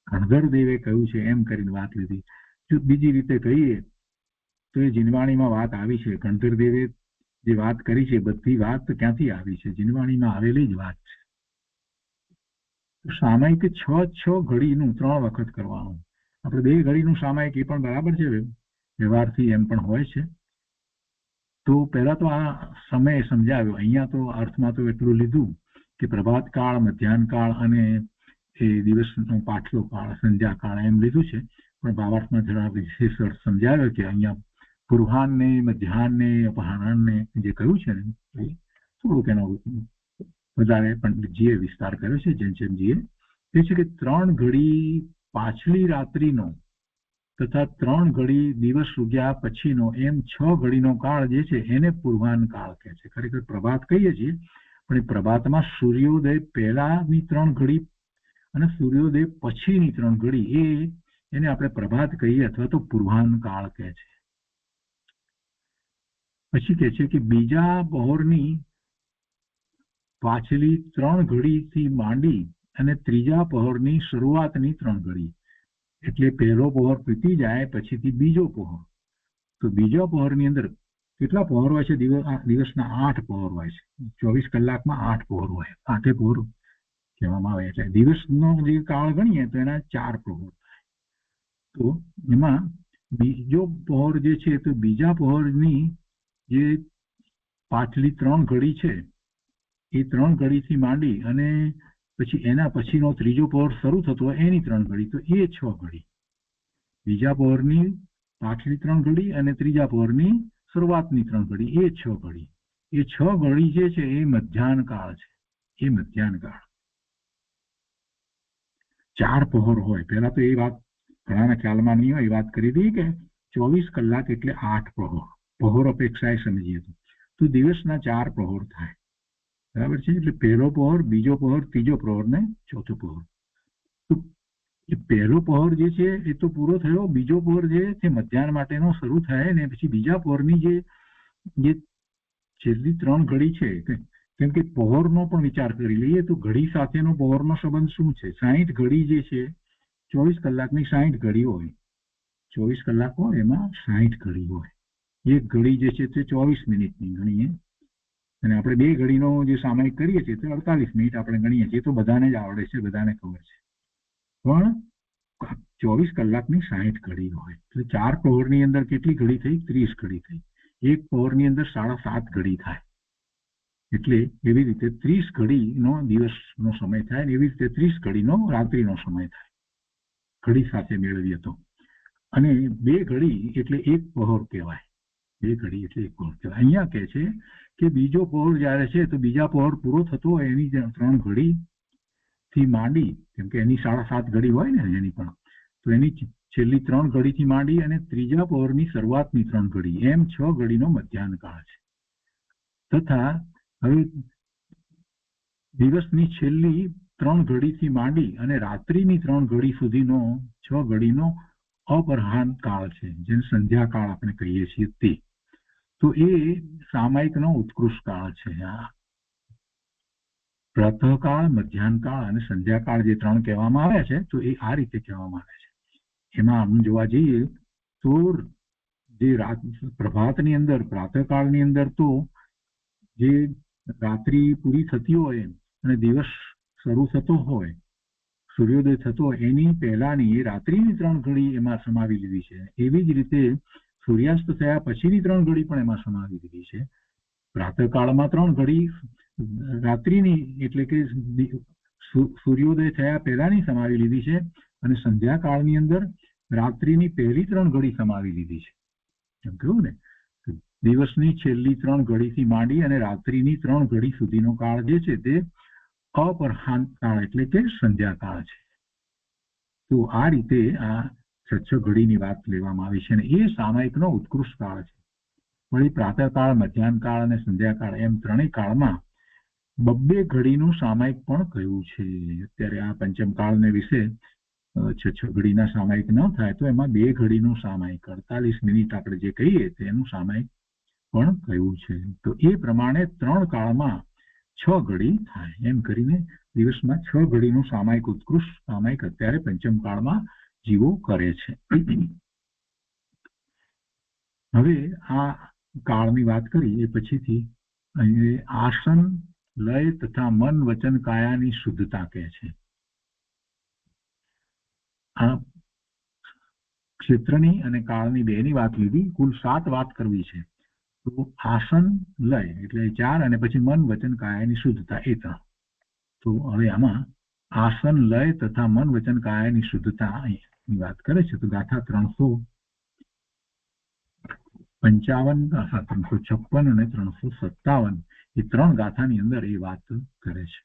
ગણધરદેવે કહ્યું છે એમ કરીને વાત લીધી. જો બીજી રીતે કહીએ તો એ જીનવાણીમાં વાત આવી છે. ગણધરદેવે જે વાત કરી છે બધી વાત ક્યાંથી આવી છે? જીનવાણીમાં આવેલી જ વાત છે. સામાયિક 6 ઘડીનું 3 વખત કરવાનું. આપણે 2 ઘડીનું સામાયિક એ પણ બરાબર છે, વ્યવહારથી એમ પણ હોય છે. તો પહેલા તો આ સમય સમજાવ્યો. અહીંયા તો અર્થમાં તો એટલું લીધું કે પ્રભાત કાળ, મધ્યાહન કાળ અને એ દિવસનો પાછલો કાળ, સંધ્યા કાળ એમ લીધું છે. પણ ભાવાર્થમાં જરા વિશેષ અર્થ સમજાવ્યો કે અહીંયા પૂર્વાહ્નને, મધ્યાહનને, અપરાહ્નને જે કહ્યું છે ને એ થોડુંક એનો વધારે પંડિતજીએ વિસ્તાર કર્યો છે. જનચંદજીએ એ છે કે 3 ઘડી પાછલી રાત્રિનો તથા 3 ઘડી દિવસ ઉગ્યા પછીનો, એમ 6 ઘડીનો કાળ જે છે એને પૂર્વાહ્ન કાળ કહે છે. ખરેખર પ્રભાત કહીએ છીએ, પણ એ પ્રભાતમાં સૂર્યોદય પહેલાની 3 ઘડી અને સૂર્યોદય પછીની 3 ઘડી એને આપણે પ્રભાત કહીએ અથવા તો પૂર્વાહ્ન કાળ કહે છે. પછી કહે છે કે બીજા પહોરની પાછલી 3 ઘડીથી માંડી અને ત્રીજા પહોરની શરૂઆતની 3 ઘડી, એટલે પહેલો પહોર પીતી જાય પછીથી બીજો પહોર. તો બીજા પહોરની અંદર કેટલા પહોર હોય છે? દિવસના 8 પહોર હોય છે. 24 કલાકમાં 8 પહોર હોય. 8 પહોર કહેવામાં આવે. એટલે દિવસનો જે કાળ ગણીએ તો એના 4 પહોર થાય. તો એમાં બીજો પહોર જે છે તો બીજા પહોરની જે પાછલી 3 ઘડી છે એ 3 ઘડીથી માંડી અને પછી એના પછીનો ત્રીજો પહોર શરૂ થતો હોય એની 3 ઘડી, તો એ 6 ઘડી. બીજા પહોરની પાછલી 3 ઘડી અને ત્રીજા પહોરની શરૂઆતની 3 ઘડી, એ 6 ઘડી. એ 6 ઘડી જે છે એ મધ્યાહન કાળ છે. એ મધ્યાહન કાળ 4 પહોર હોય. પહેલા તો એ વાત ઘણાના ખ્યાલમાં નહીં હોય, એ વાત કરી હતી કે 24 કલાક એટલે 8 પહોર. પહોર અપેક્ષાએ સમજીએ તો દિવસના 4 પહોર થાય. બરાબર છે. એટલે પહેલો પહોર, બીજો પહોર, ત્રીજો પહોર ને ચોથો પહોર. તો એ પહેલો પહોર જે છે એ તો પૂરો થયો. બીજો પહોર જે તે મધ્યાહન માટેનો શરૂ થાય ને પછી બીજા પહોરની જે છેલ્લી 3 ઘડી છે, કેમ કે પહોરનો પણ વિચાર કરી લઈએ તો ઘડી સાથેનો પહોરનો સંબંધ શું છે? 60 ઘડી જે છે 24 કલાકની 60 ઘડી હોય. 24 કલાક હોય એમાં 60 ઘડી હોય. એક ઘડી જે છે તે 24 મિનિટની ગણીએ અને આપણે 2 ઘડીનો જે સામાયિક કરીએ છીએ તો 48 મિનિટ આપણે ગણીએ છીએ. તો બધાને જ આવડે છે, બધાને ખબર છે. પણ 24 કલાકની 60 ઘડી હોય એટલે 4 પહોરની અંદર કેટલી ઘડી થઈ? 30 ઘડી થઈ. એક પહોરની અંદર 7.5 ઘડી થાય. એટલે એવી રીતે 30 ઘડીનો દિવસનો સમય થાય ને એવી રીતે 30 ઘડીનો રાત્રિનો સમય થાય ઘડી સાથે મેળવીએ તો. અને 2 ઘડી એટલે 1 પહોર કહેવાય. 2 ઘડી એટલે 1 પહોર કહેવાય. અહીંયા કહે છે કે બીજો પહોર જ્યારે છે તો બીજા પહોર પૂરો થતો હોય એની 3 ઘડી થી માંડી, કેમ કે એની 7.5 ઘડી હોય ને એની પણ, તો એની છેલ્લી 3 ઘડીથી માંડી અને ત્રીજા પહોરની શરૂઆતની 3 ઘડી, એમ 6 ઘડીનો મધ્યાહન કાળ છે. તથા હવે દિવસની છેલ્લી 3 ઘડીથી માંડી અને રાત્રિની 3 ઘડી સુધીનો 6 ઘડીનો અપરાહ્ન કાળ છે, જેને સંધ્યા કાળ આપણે કહીએ છીએ તે. તો એ સામાયિકનો ઉત્કૃષ્ટ કાળ છે. આ પ્રાતઃકાળ, મધ્યાહન કાળ અને સંધ્યા કાળ જે 3 કહેવામાં આવ્યા છે તો એ આ રીતે કહેવામાં આવે છે. એમાં આમ જોવા જઈએ તો જે પ્રભાતની અંદર, પ્રાતઃકાળની અંદર તો જે રાત્રિ પૂરી થતી હોય અને દિવસ શરૂ થતો હોય, સૂર્યોદય થતો હોય, એની પહેલાની એ રાત્રિની 3 ઘડી એમાં સમાવી લીધી છે. એવી જ રીતે સૂર્યાસ્ત થયા પછીની 3 ઘડી પણ એમાં સમાવી લીધી છે. પ્રાતઃકાળમાં 3 ઘડી રાત્રિની એટલે કે સૂર્યોદય થયા પહેલાની સમાવી લીધી છે અને સંધ્યા કાળની અંદર રાત્રિની પહેલી 3 ઘડી સમાવી લીધી છે. એમ કહ્યું ને, દિવસની છેલ્લી 3 ઘડીથી માંડી અને રાત્રિની 3 ઘડી સુધીનો કાળ જે છે તે અપરાહ્ન કાળ એટલે કે સંધ્યાકાળ છે. તો આ રીતે આ 6 ઘડીની વાત લેવામાં આવી છે અને એ સામાયિકનો ઉત્કૃષ્ટ કાળ છે. વળી પ્રાતઃકાળ, મધ્યાહનકાળ અને સંધ્યાકાળ એમ ત્રણેય કાળમાં 2 ઘડીનું સામાયિક પણ કહ્યું છે. અત્યારે આ પંચમકાળને વિશે 6 ઘડીના સામાયિક ન થાય તો એમાં 2 ઘડીનું સામાયિક 48 મિનિટ આપણે જે કહીએ તેનું સામાયિક પણ કહ્યું છે. તો એ પ્રમાણે 3 કાળમાં 6 ઘડી થાય એમ કરીને દિવસમાં 6 ઘડીનું સામાયિક ઉત્કૃષ્ટ સામાયિક અત્યારે પંચમકાળમાં જીવો કરે છે. હવે આ કાળની વાત કરી એ પછીથી અહીં આસન, લય તથા મન, વચન, કાયાની શુદ્ધતા કહે છે. આ ક્ષેત્રની અને કાળની 2ની વાત લીધી, કુલ 7 વાત કરવી છે. તો આસન, લય એટલે 4 અને પછી મન, વચન, કાયાની શુદ્ધતા એ 3. તો હવે આમાં આસન, લય તથા મન, વચન, કાયાની શુદ્ધતા ની વાત કરે છે. તો ગાથા 355, ગાથા 356 અને 357 એ 3 ગાથાની અંદર એ વાત કરે છે.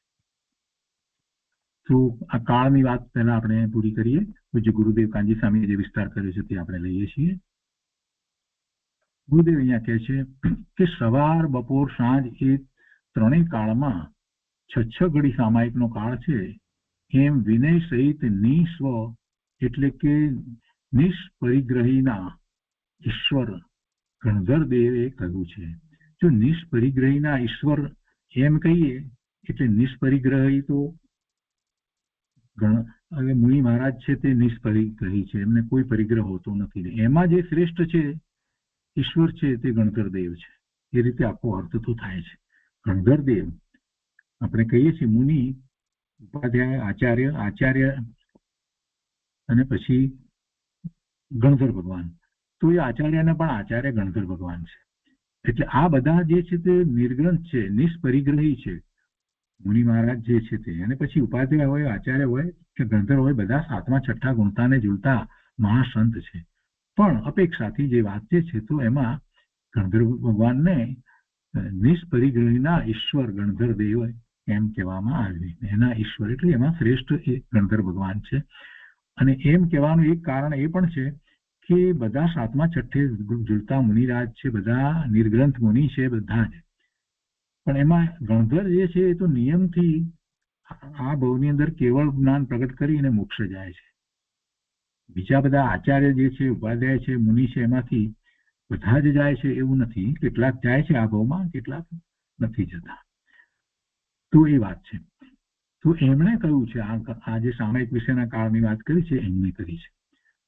તો આ કાળની વાત પહેલા આપણે પૂરી કરીએ. પૂજ્ય ગુરુદેવ કાંજી સ્વામીએ જે વિસ્તાર કર્યો છે તે આપણે લઈએ છીએ. ગુરુદેવ અહીંયા કહે છે કે સવાર, બપોર, સાંજ એ ત્રણેય કાળમાં 6 ઘડી સામાયિકનો કાળ છે. એમ વિનય સહિત નિસ્વ એટલે કે નિષ્પરિગ્રહીના ઈશ્વર ગણધર દેવે કહ્યું છે. જો નિષ્પરિગ્રહીના ઈશ્વર એમ કહીએ એટલે નિષ્પરિગ્રહી તો હવે મુનિ મહારાજ છે તે નિષ્પરિગ્રહી છે, એમને કોઈ પરિગ્રહ હોતો નથી. એમાં જે શ્રેષ્ઠ છે ઈશ્વર છે તે ગણધર દેવ છે. એ રીતે આખો અર્થ તો થાય છે. ગણધર દેવ આપણે કહીએ છીએ મુનિ, ઉપાધ્યાય, આચાર્ય અને પછી ગણધર ભગવાન. તો એ આચાર્યને પણ આચાર્ય ગણધર ભગવાન છે. એટલે આ બધા જે છે તે નિર્ગ્રંથ છે, નિષ્પરિગ્રહી છે મુનિ મહારાજ જે છે તે. અને પછી ઉપાધ્યાય હોય, આચાર્ય હોય કે ગણધર હોય, બધા 7મા 6ઠા ગુણતાને ઝૂલતા મહાસંત છે. પણ અપેક્ષાથી જે વાત છે તો એમાં ગણધર ભગવાનને નિષ્પરિગ્રહીના ઈશ્વર ગણધર દેવ એમ કહેવામાં આવે. એના ઈશ્વર એટલે એમાં શ્રેષ્ઠ એ ગણધર ભગવાન છે. અને એમ કહેવાનું એક કારણ એ પણ છે કે બધા 7મા 6ઠે ઝૂલતા મુનિરાજ છે, બધા નિર્ગ્રંથ મુનિ છે બધા જ. પણ એમાં ગણધર જે છે એ તો નિયમથી આ ભવની અંદર કેવળ જ્ઞાન પ્રગટ કરીને મોક્ષ જાય છે. બીજા બધા આચાર્ય જે છે, ઉપાધ્યાય છે, મુનિ છે, એમાંથી બધા જ જાય છે એવું નથી. કેટલાક જાય છે આ ભવમાં, કેટલાક નથી જતા. તો એ વાત છે. તો એમણે કહ્યું છે આ જે સામાયિક વિશેના કાળની વાત કરી છે એમણે કરી છે.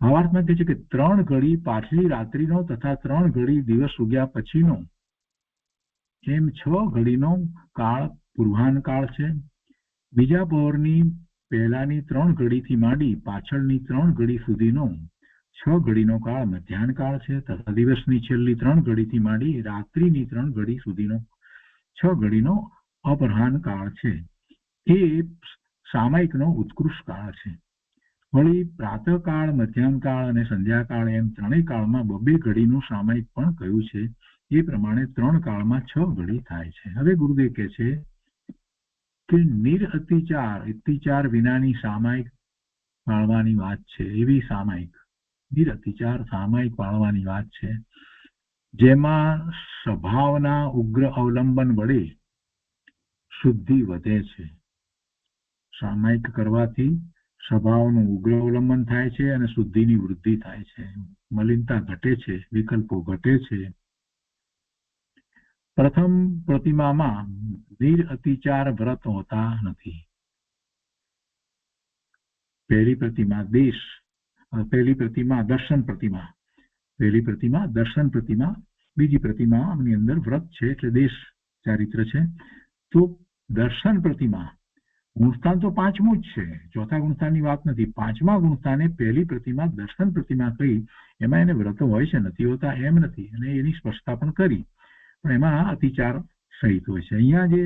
ભાવાર્થમાં કહે છે કે 3 ઘડી પાછલી રાત્રિનો તથા 3 ઘડી દિવસ ઉગ્યા પછીનો એમ 6 ઘડીનો કાળ પૂર્વાહન કાળ છે. બીજા પહોરની પહેલાની 3 ઘડીથી માંડી પાછળની 3 ઘડી સુધીનો 6 ઘડીનો કાળ મધ્યાહન કાળ છે તથા દિવસની છેલ્લી 3 ઘડીથી માંડી રાત્રિની 3 ઘડી સુધીનો 6 ઘડીનો અપરાહ્ન કાળ છે. એ સામાયિકનો ઉત્કૃષ્ટ કાળ છે. વળી પ્રાતઃકાળ, મધ્યાહનકાળ અને સંધ્યાકાળ એમ ત્રણેય કાળમાં 2 ઘડીનું સામાયિક પણ કહ્યું છે. એ પ્રમાણે 3 કાળમાં 6 ઘડી થાય છે. હવે ગુરુદેવ કહે છે કે અતિચાર વિનાની સામાયિક પાળવાની વાત છે. એવી સામાયિક નિરઅતિચાર સામાયિક પાળવાની વાત છે જેમાં સ્વભાવના ઉગ્ર અવલંબન વડે શુદ્ધિ વધે છે. સામાયિક કરવાથી સ્વભાવનું ઉગ્ર અવલંબન થાય છે અને શુદ્ધિની વૃદ્ધિ થાય છે. મલિનતા ઘટે છે, વિકલ્પો ઘટે છે. પ્રથમ પ્રતિમામાં નિરઅતિચાર વ્રત હોતા નથી. પહેલી પ્રતિમા દર્શન પ્રતિમા, બીજી પ્રતિમાની અંદર વ્રત છે એટલે દેશ ચારિત્ર છે. તો દર્શન પ્રતિમા ગુણસ્થાન તો 5મું જ છે, ચોથા ગુણસ્થાનની વાત નથી. 5મા ગુણસ્થાને પહેલી પ્રતિમા દર્શન પ્રતિમા કહી. એમાં એને વ્રત હોય છે, નથી હોતા એમ નથી, અને એની સ્પષ્ટતા પણ કરી, પણ એમાં અતિચાર સહિત હોય છે. અહીંયા જે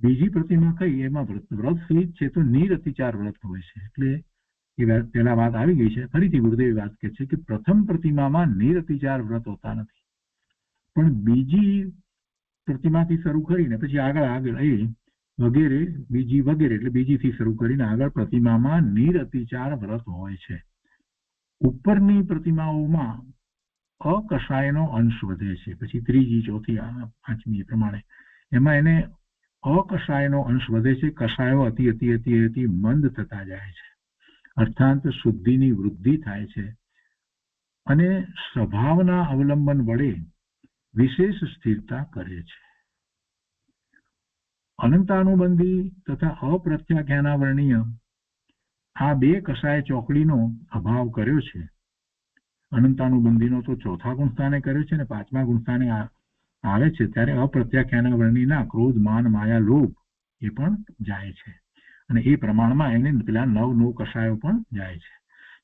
બીજી પ્રતિમા કહી એમાં વ્રત સહિત છે તો નિરઅતિચાર વ્રત હોય છે. એટલે એ પેલા વાત આવી ગઈ છે. ફરીથી ગુરુદેવ વાત કહે છે કે પ્રથમ પ્રતિમામાં નિરતિચાર વ્રત હોતા નથી, પણ બીજી પ્રતિમાથી શરૂ કરીને પછી આગળ એ વગેરે બીજી વગેરે એટલે બીજીથી શરૂ કરીને આગળ પ્રતિમામાં નિરતિચાર વ્રત હોય છે. ઉપરની પ્રતિમાઓમાં અકષાયનો અંશ વધે છે. પછી ત્રીજી, ચોથી, પાંચમી પ્રમાણે એમાં એને અકષાયનો અંશ વધે છે. કષાયો અતિ અતિ અતિ અતિ મંદ થતા જાય છે, અર્થાત શુદ્ધિની વૃદ્ધિ થાય છે અને સ્વભાવના અવલંબન વડે વિશેષ સ્થિરતા કરે છે. અનંતાનુબંધી તથા અપ્રત્યાખ્યાનાવર્ણીય આ બે કષાય ચોકડીનો અભાવ કર્યો છે. અનંતાનુબંધીનો તો ચોથા ગુણસ્થાને કર્યો છે ને પાંચમા ગુણસ્થાને આવે છે ત્યારે અપ્રત્યાખ્યાનાવર્ણીના ક્રોધ, માન, માયા, લોભ એ પણ જાય છે અને એ પ્રમાણમાં એને પેલા 9 કષાયો પણ જાય છે.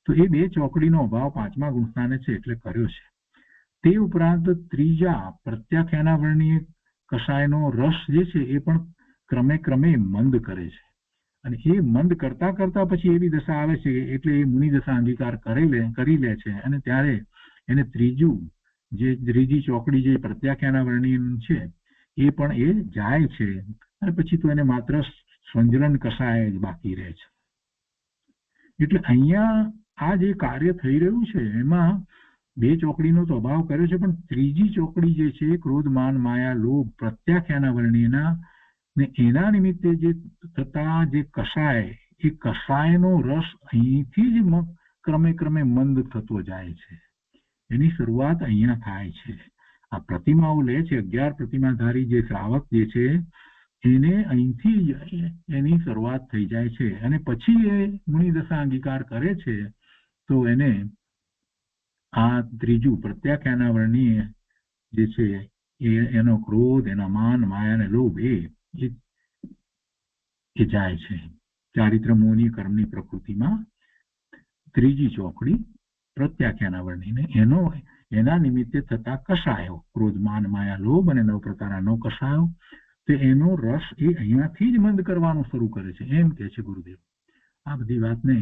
તો એ બે ચોકડીનો અભાવ પાંચમા ગુણસ્થાને છે એટલે કર્યો છે. તે ઉપરાંત ત્રીજા પ્રત્યાખ્યાનાવર્ણીય કષાયનો રસ જે છે એ પણ ક્રમે ક્રમે મંદ કરે છે અને એ મંદ કરતા કરતા પછી એવી દશા આવે છે એટલે એ મુનિ દશા અંગીકાર કરી લે છે અને ત્યારે એને ત્રીજી ચોકડી જે પ્રત્યાખ્યાનાવર્ણીય છે એ પણ એ જાય છે અને પછી તો એને માત્ર સંજ્ઞન કષાય જ બાકી રહે છે. એટલે અહીંયા આ જે કાર્ય થઈ રહ્યું છે એમાં બે ચોકડીનો તો અભાવ કર્યો છે, પણ ત્રીજી ચોકડી જે છે ક્રોધ, માન, માયા, લોભ પ્રત્યાખ્યાનાવર્ણીયના ને એના નિમિત્તે જે થતા જે કષાય એ કષાયનો રસ અહીંથી જ ક્રમે ક્રમે મંદ થતો જાય છે. એની શરૂઆત અહીંયા થાય છે. આ પ્રતિમાઓ લે છે 11 પ્રતિમાધારી જે શ્રાવક જે છે એને અહીંથી એની શરૂઆત થઈ જાય છે અને પછી એ મુનિ દશા અંગીકાર કરે છે તો એને આ ત્રીજું પ્રત્યાખ્યાનાવર્ણીય જે છે એનો ક્રોધ, એના માન, માયા અને લોભ એ જાય છે. ચારિત્ર, મોહની, કર્મની પ્રકૃતિમાં ત્રીજી ચોકડી પ્રત્યાખ્યાનાવર્ણીને એના નિમિત્તે થતા કષાયો ક્રોધ, માન, માયા, લોભ અને 9 પ્રકારના 9 કષાયો તે એનો રસ એ અહીંયાથી જ મંદ કરવાનું શરૂ કરે છે એમ કે છે ગુરુદેવ. આ બધી વાતને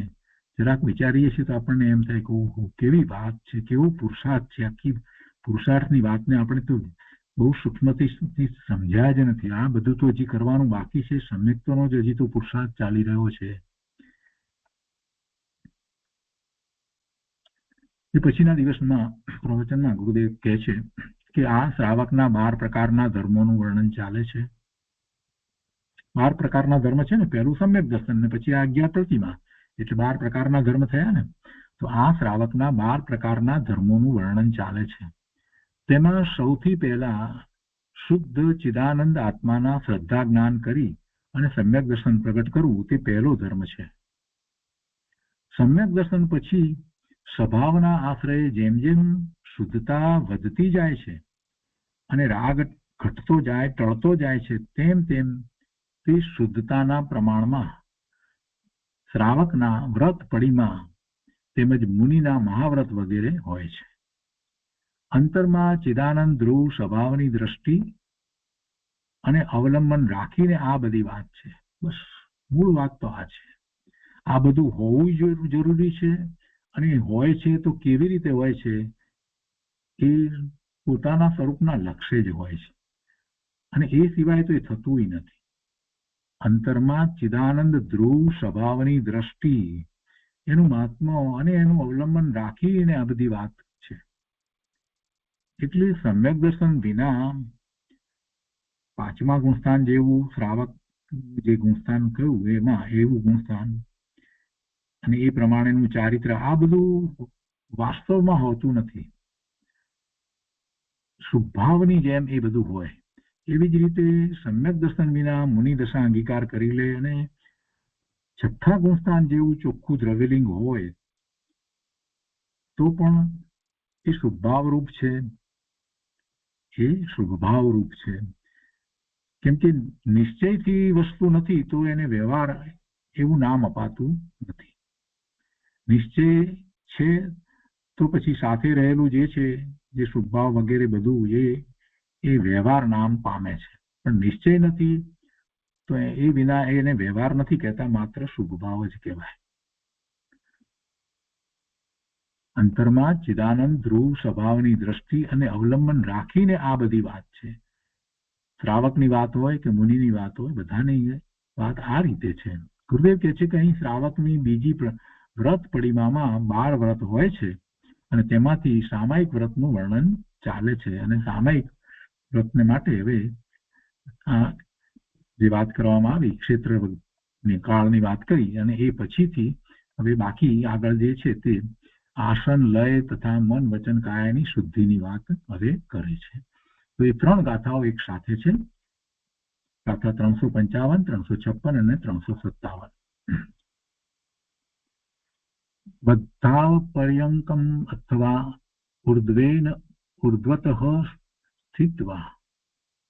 જરાક વિચારીએ છીએ તો આપણને એમ થાય કે કેવી વાત છે, કેવો પુરુષાર્થ છે. આખી પુરુષાર્થની વાતને આપણે તો બહુ સૂક્ષ્મથી સમજ્યા જ નથી. આ બધું તો હજી કરવાનું બાકી છે. સમ્યક્તનો જ હજી તો પુરુષાર્થ ચાલી રહ્યો છે. એ પછીના દિવસમાં પ્રવચનમાં ગુરુદેવ કહે છે કે આ શ્રાવકના 12 પ્રકારના ધર્મોનું વર્ણન ચાલે છે. 12 પ્રકારના ધર્મ છે ને, પહેલું સમ્યક દર્શન ને પછી આ 11 પ્રતિમા એટલે 12 પ્રકારના ધર્મ થયા ને. તો આ શ્રાવકના 12 પ્રકારના ધર્મોનું વર્ણન ચાલે છે. તેમાં સૌથી પહેલા શુદ્ધ ચિદાનંદ આત્માના શ્રદ્ધા જ્ઞાન કરી અને સમ્યક દર્શન પ્રગટ કરવું તે પહેલો ધર્મ છે. સમ્યક દર્શન પછી સ્વભાવના આશ્રયે જેમ જેમ શુદ્ધતા વધતી જાય છે અને રાગ ઘટતો જાય, ટળતો જાય છે, તેમ તેમ તે શુદ્ધતાના પ્રમાણમાં શ્રાવકના વ્રત પડીમાં તેમજ મુનિના મહાવ્રત વગેરે હોય છે. અંતરમાં ચિદાનંદ ધ્રુવ સ્વભાવની દ્રષ્ટિ અને અવલંબન રાખીને આ બધી વાત છે. બસ મૂળ વાત તો આ છે. આ બધું હોવું જરૂરી છે અને હોય છે તો કેવી રીતે હોય છે એ પોતાના સ્વરૂપના લક્ષ્ય જ હોય છે અને એ સિવાય તો એ થતું નથી. અંતરમાં ચિદાનંદ ધ્રુવ સ્વભાવની દ્રષ્ટિ એનું મહાત્મા અને એનું અવલંબન રાખીને આ બધી વાત છે. એટલે સમ્યક દર્શન વિના પાંચમા ગુણસ્થાન જેવું શ્રાવક જે ગુણસ્થાન કહ્યું એમાં એવું ગુણસ્થાન અને એ પ્રમાણેનું ચારિત્ર આ બધું વાસ્તવમાં હોતું નથી. સ્વભાવની જેમ એ બધું હોય. એવી જ રીતે સમ્યક દર્શન વિના મુનિ દશા અંગીકાર કરી લે અને છઠ્ઠા ગુણસ્થાન જેવું ચોખ્ખું દ્રવ્યલિંગ હોય તો પણ એ શુભભાવરૂપ છે. એ શુભભાવરૂપ છે. કેમ કે નિશ્ચયથી વસ્તુ નથી તો એને વ્યવહાર એવું નામ અપાતું નથી. નિશ્ચય છે તો પછી સાથે રહેલું જે છે જે શુભભાવ વગેરે બધું એ વ્યવહાર નામ પામે છે. પણ નિશ્ચય નથી તો એ વિના એને વ્યવહાર નથી કહેતા, માત્ર શુભભાવ જ કહેવાય. અંતરમાં ચિદાનંદ ધ્રુવ સ્વભાવની દ્રષ્ટિ અને અવલંબન રાખીને આ બધી વાત છે. શ્રાવકની વાત હોય કે મુનિની વાત હોય, બધાની વાત આ રીતે છે. ગુરુદેવ કહે છે કે અહીં શ્રાવકની બીજી વ્રત પડિમામાં 12 વ્રત હોય છે અને તેમાંથી સામાયિક વ્રતનું વર્ણન ચાલે છે. અને સામાયિક વ્રતને માટે હવે જે વાત કરવામાં આવી ક્ષેત્રની કાળની વાત કરી અને એ પછીથી હવે બાકી આગળ જે છે તે આસન લય તથા મન વચન કાયાની શુદ્ધિની વાત હવે કરે છે. તો એ 3 ગાથાઓ એક સાથે છે. ગાથા 355, 356 અને 357. બધા પર્યંકમ અથવા ઉર્ધ્વતઃ સ્થિત્વા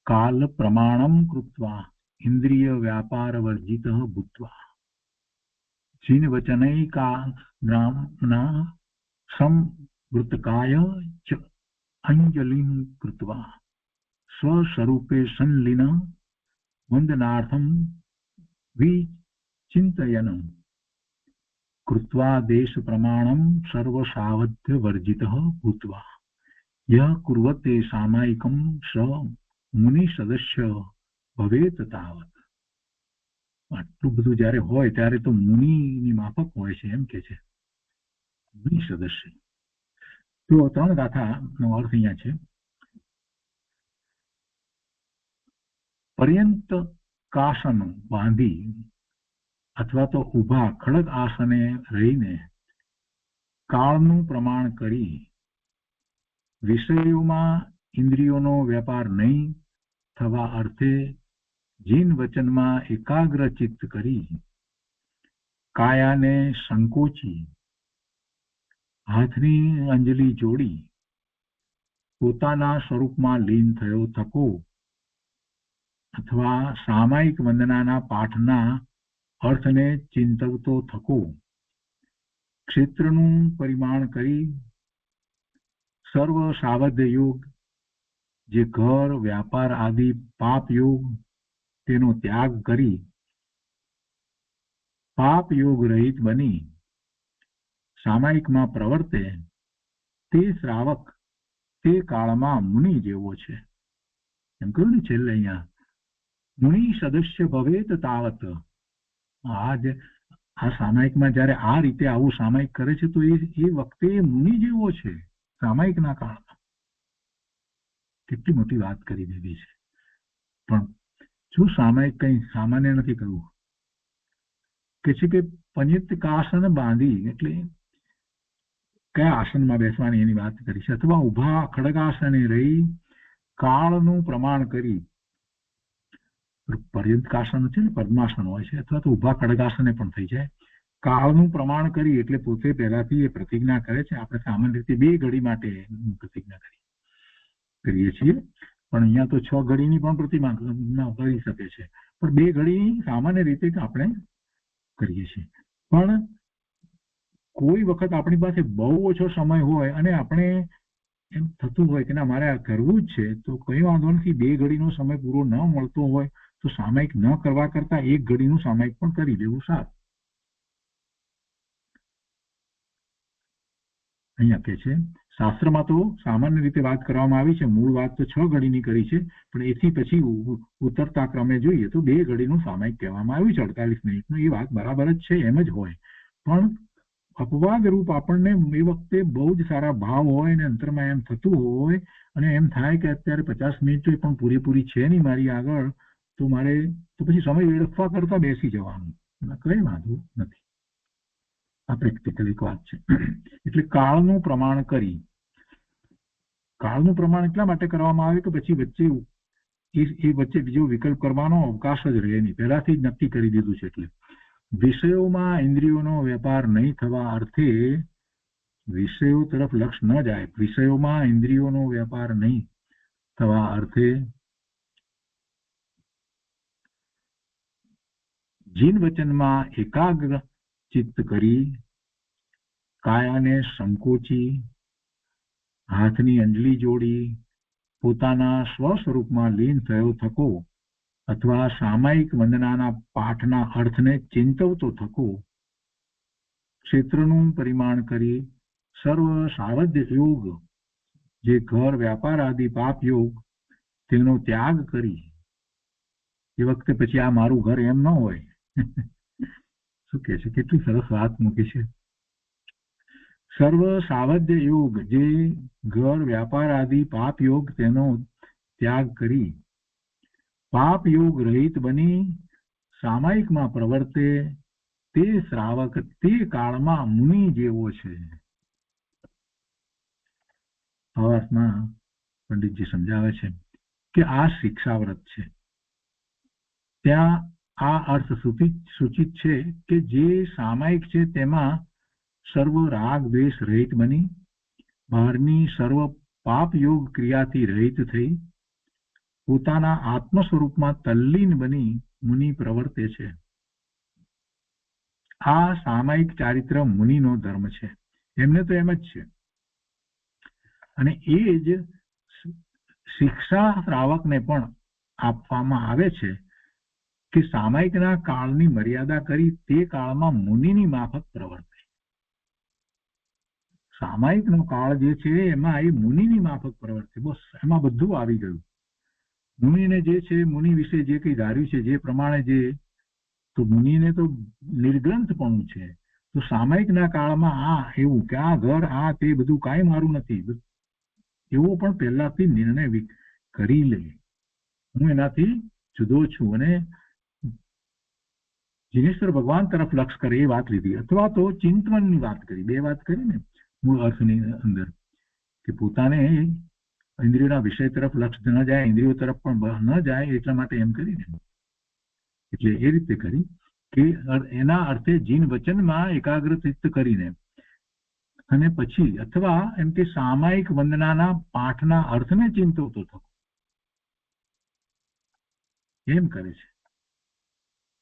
કાલ પ્રમાણમ કૃત્વા ઇન્દ્રિય વ્યાપાર વર્જિતઃ ભૂત્વા જીન વચનૈકાગ્રામના સંવૃતકાય ચ અંજલિં કૃત્વા સ્વસ્વરૂપે સંલીન વંદનાર્થમ વિચિંતયન કૃત્વા દેશ પ્રમાણમ સર્વસાવધ્ય વર્જિતઃ ભૂત્વા યહ કુર્વતે સામાયિકમ સ મુનિ સદસ્ય ભવેત તાવત. આટલું બધું જયારે હોય ત્યારે તો મુનિની માફક હોય છે એમ કે છે મુનિ સદસ્ય. તો 3 ગાથાનો અર્થ અહીંયા છે. પર્યંત કાસન બાંધી અથવા તો ઊભા ખડગ આસને રહીને કાળનું પ્રમાણ કરી વિષયોમાં ઇન્દ્રિયોનો વેપાર નહીં થવા અર્થે જીન વચનમાં એકાગ્ર ચિત્ત કરી કાયાને સંકોચી હાથની અંજલિ જોડી પોતાના સ્વરૂપમાં લીન થયો થકો અથવા સામાયિક વંદનાના પાઠના અર્થને ચિંતવતો થકો ક્ષેત્રનું પરિમાણ કરી સર્વ સાવધ યોગ જે ઘર વ્યાપાર આદિ પાપ યોગ તેનો ત્યાગ કરી પાપ યોગ રહિત બની સામાયિકમાં પ્રવર્તે તે શ્રાવક તે કાળમાં મુનિ જેવો છે એમ કહ્યું ને છેલ્લે અહીંયા મુનિ સદસ્ય ભવેત તાવત. આ સામાયિકમાં જયારે આ રીતે આવું સામાયિક કરે છે તો એ વખતે મુનિ જેવો છે સામાયિકના કાળમાં. કેટલી મોટી વાત કરી દીધી છે. પણ શું સામાયિક કઈ સામાન્ય નથી કરવું? કે છે કે પંચિત કાસન બાંધી એટલે કયા આસનમાં બેસવાની એની વાત કરી છે, અથવા ઉભા ખડગાસને રહી કાળનું પ્રમાણ કરી. પર્યંત કાસન છે ને પદ્માસન હોય છે, અથવા તો ઉભા ખડગાસને પણ થઈ જાય. કાળનું પ્રમાણ કરી એટલે પોતે પહેલાથી એ પ્રતિજ્ઞા કરે છે. આપણે સામાન્ય રીતે 2 ઘડી માટે પ્રતિજ્ઞા કરીએ છીએ, પણ અહીંયા તો 6 ઘડીની પણ પ્રતિજ્ઞા કરી શકે છે, પણ 2 ઘડી સામાન્ય રીતે આપણે કરીએ છીએ. પણ કોઈ વખત આપણી પાસે બહુ ઓછો સમય હોય અને આપણે એમ થતું હોય કે ના મારે આ કરવું જ છે, તો કઈ વાંધો નથી. 2 ઘડીનો સમય પૂરો ન મળતો હોય તો સામાયિક ન કરવા કરતા 1 ઘડીનું સામાયિક પણ કરી લેવું સારું. અહીંયા કે છે શાસ્ત્રમાં તો સામાન્ય રીતે વાત કરવામાં આવી છે, મૂળ વાત તો 6 ઘડીની કરી છે, પણ એથી પછી ઉતરતા ક્રમે જોઈએ તો 2 ઘડીનું સામાયિક કહેવામાં આવ્યું છે 48 મિનિટનું. એ વાત બરાબર જ છે, એમ જ હોય. પણ અપવાદ રૂપ આપણને એ વખતે બહુ જ સારા ભાવ હોય ને અંતરમાં એમ થતું હોય અને એમ થાય કે અત્યારે 50 મિનિટ પણ પૂરેપૂરી છે નહીં મારી આગળ, તો મારે તો પછી સમય વેડફવા કરતા બેસી જવાનું, કઈ વાંધો નથી. આ પ્રેક્ટિકલ એક વાત છે. એટલે કાળનું પ્રમાણ કરી. કાળનું પ્રમાણ એટલા માટે કરવામાં આવે કે પછી વચ્ચે બીજો વિકલ્પ કરવાનો અવકાશ જ રહે નહીં, પહેલાથી જ નક્કી કરી દીધું છે. એટલે વિષયોમાં ઇન્દ્રિયોનો વેપાર નહીં થવા અર્થે વિષયો તરફ લક્ષ ન જાય. વિષયોમાં ઇન્દ્રિયોનો વેપાર નહીં થવા અર્થે જીન વચનમાં એકાગ્ર ચિત્ત કરી કાયાને સંકોચી હાથની અંજલિ જોડી પોતાના સ્વ સ્વરૂપમાં લીન થયો થકો અથવા સામાયિક વંદનાના પાઠના અર્થને ચિંતવતો થકો ક્ષેત્રનું પરિમાણ કરી સર્વ સાવધ્ય યોગ જે ઘર વ્યાપાર આદિ પાપ યોગ તેનો ત્યાગ કરી, એ વખતે પછી આ મારું ઘર એમ ન હોય. શું કે છે, કેટલી સરસ વાત મૂકી છે. સર્વ સાવધ્ય યોગ જે ઘર વ્યાપાર આદિ પાપ યોગ તેનો ત્યાગ કરી પાપ યોગ રહિત બની સામાયિકમાં પ્રવર્તે તે શ્રાવક તે કાળમાં મુનિ જેવો છે. ભાવાર્થમાં પંડિતજી સમજાવે છે કે આ શિક્ષાવ્રત છે. ત્યાં આ અર્થ સૂચિત છે કે જે સામાયિક છે તેમાં સર્વ રાગ દ્વેષ રહિત બની બહારની સર્વ પાપ યોગ ક્રિયાથી રહિત થઈ પોતાના આત્મ સ્વરૂપમાં તલ્લીન બની મુનિ પ્રવર્તે છે. આ સામાયિક ચારિત્ર મુનિનો ધર્મ છે. એમને તો એમ જ છે. અને એ જ શિક્ષા શ્રાવકને પણ આપવામાં આવે છે કે સામાયિકના કાળની મર્યાદા કરી તે કાળમાં મુનિની માફક પ્રવર્તે. સામાયિકનો કાળ જે છે એમાં એ મુનિની માફક પ્રવર્તે. બસ એમાં બધું આવી ગયું. મુનિને જે છે, મુનિ વિશે જે કંઈ ધાર્યું છે, જે પ્રમાણે જે, તો મુનિને તો નિર્ગ્રંથપણું છે. તો સામાયિકના કાળમાં આ એવું કે આ ઘર આ તે બધું કાંઈ મારું નથી, એવો પણ પહેલાથી નિર્ણય કરી લે. હું એનાથી જુદો છું. અને જીનેશ્વર ભગવાન તરફ લક્ષ કરે એ વાત લીધી, અથવા તો ચિંતવનની વાત કરી. બે વાત કરી ને મૂળ અર્થની અંદર, કે પોતાને ઇન્દ્રિયોના વિષય તરફ લક્ષ ન જાય, ઇન્દ્રિયો તરફ પણ ન જાય, એટલા માટે એમ કરીને, એટલે એ રીતે કરી કે એના અર્થે જીન વચનમાં એકાગ્રચિત્ત કરીને, અને પછી અથવા એમ કે સામાયિક વંદનાના પાઠના અર્થને ચિંતવતો થતો, એમ કરે છે.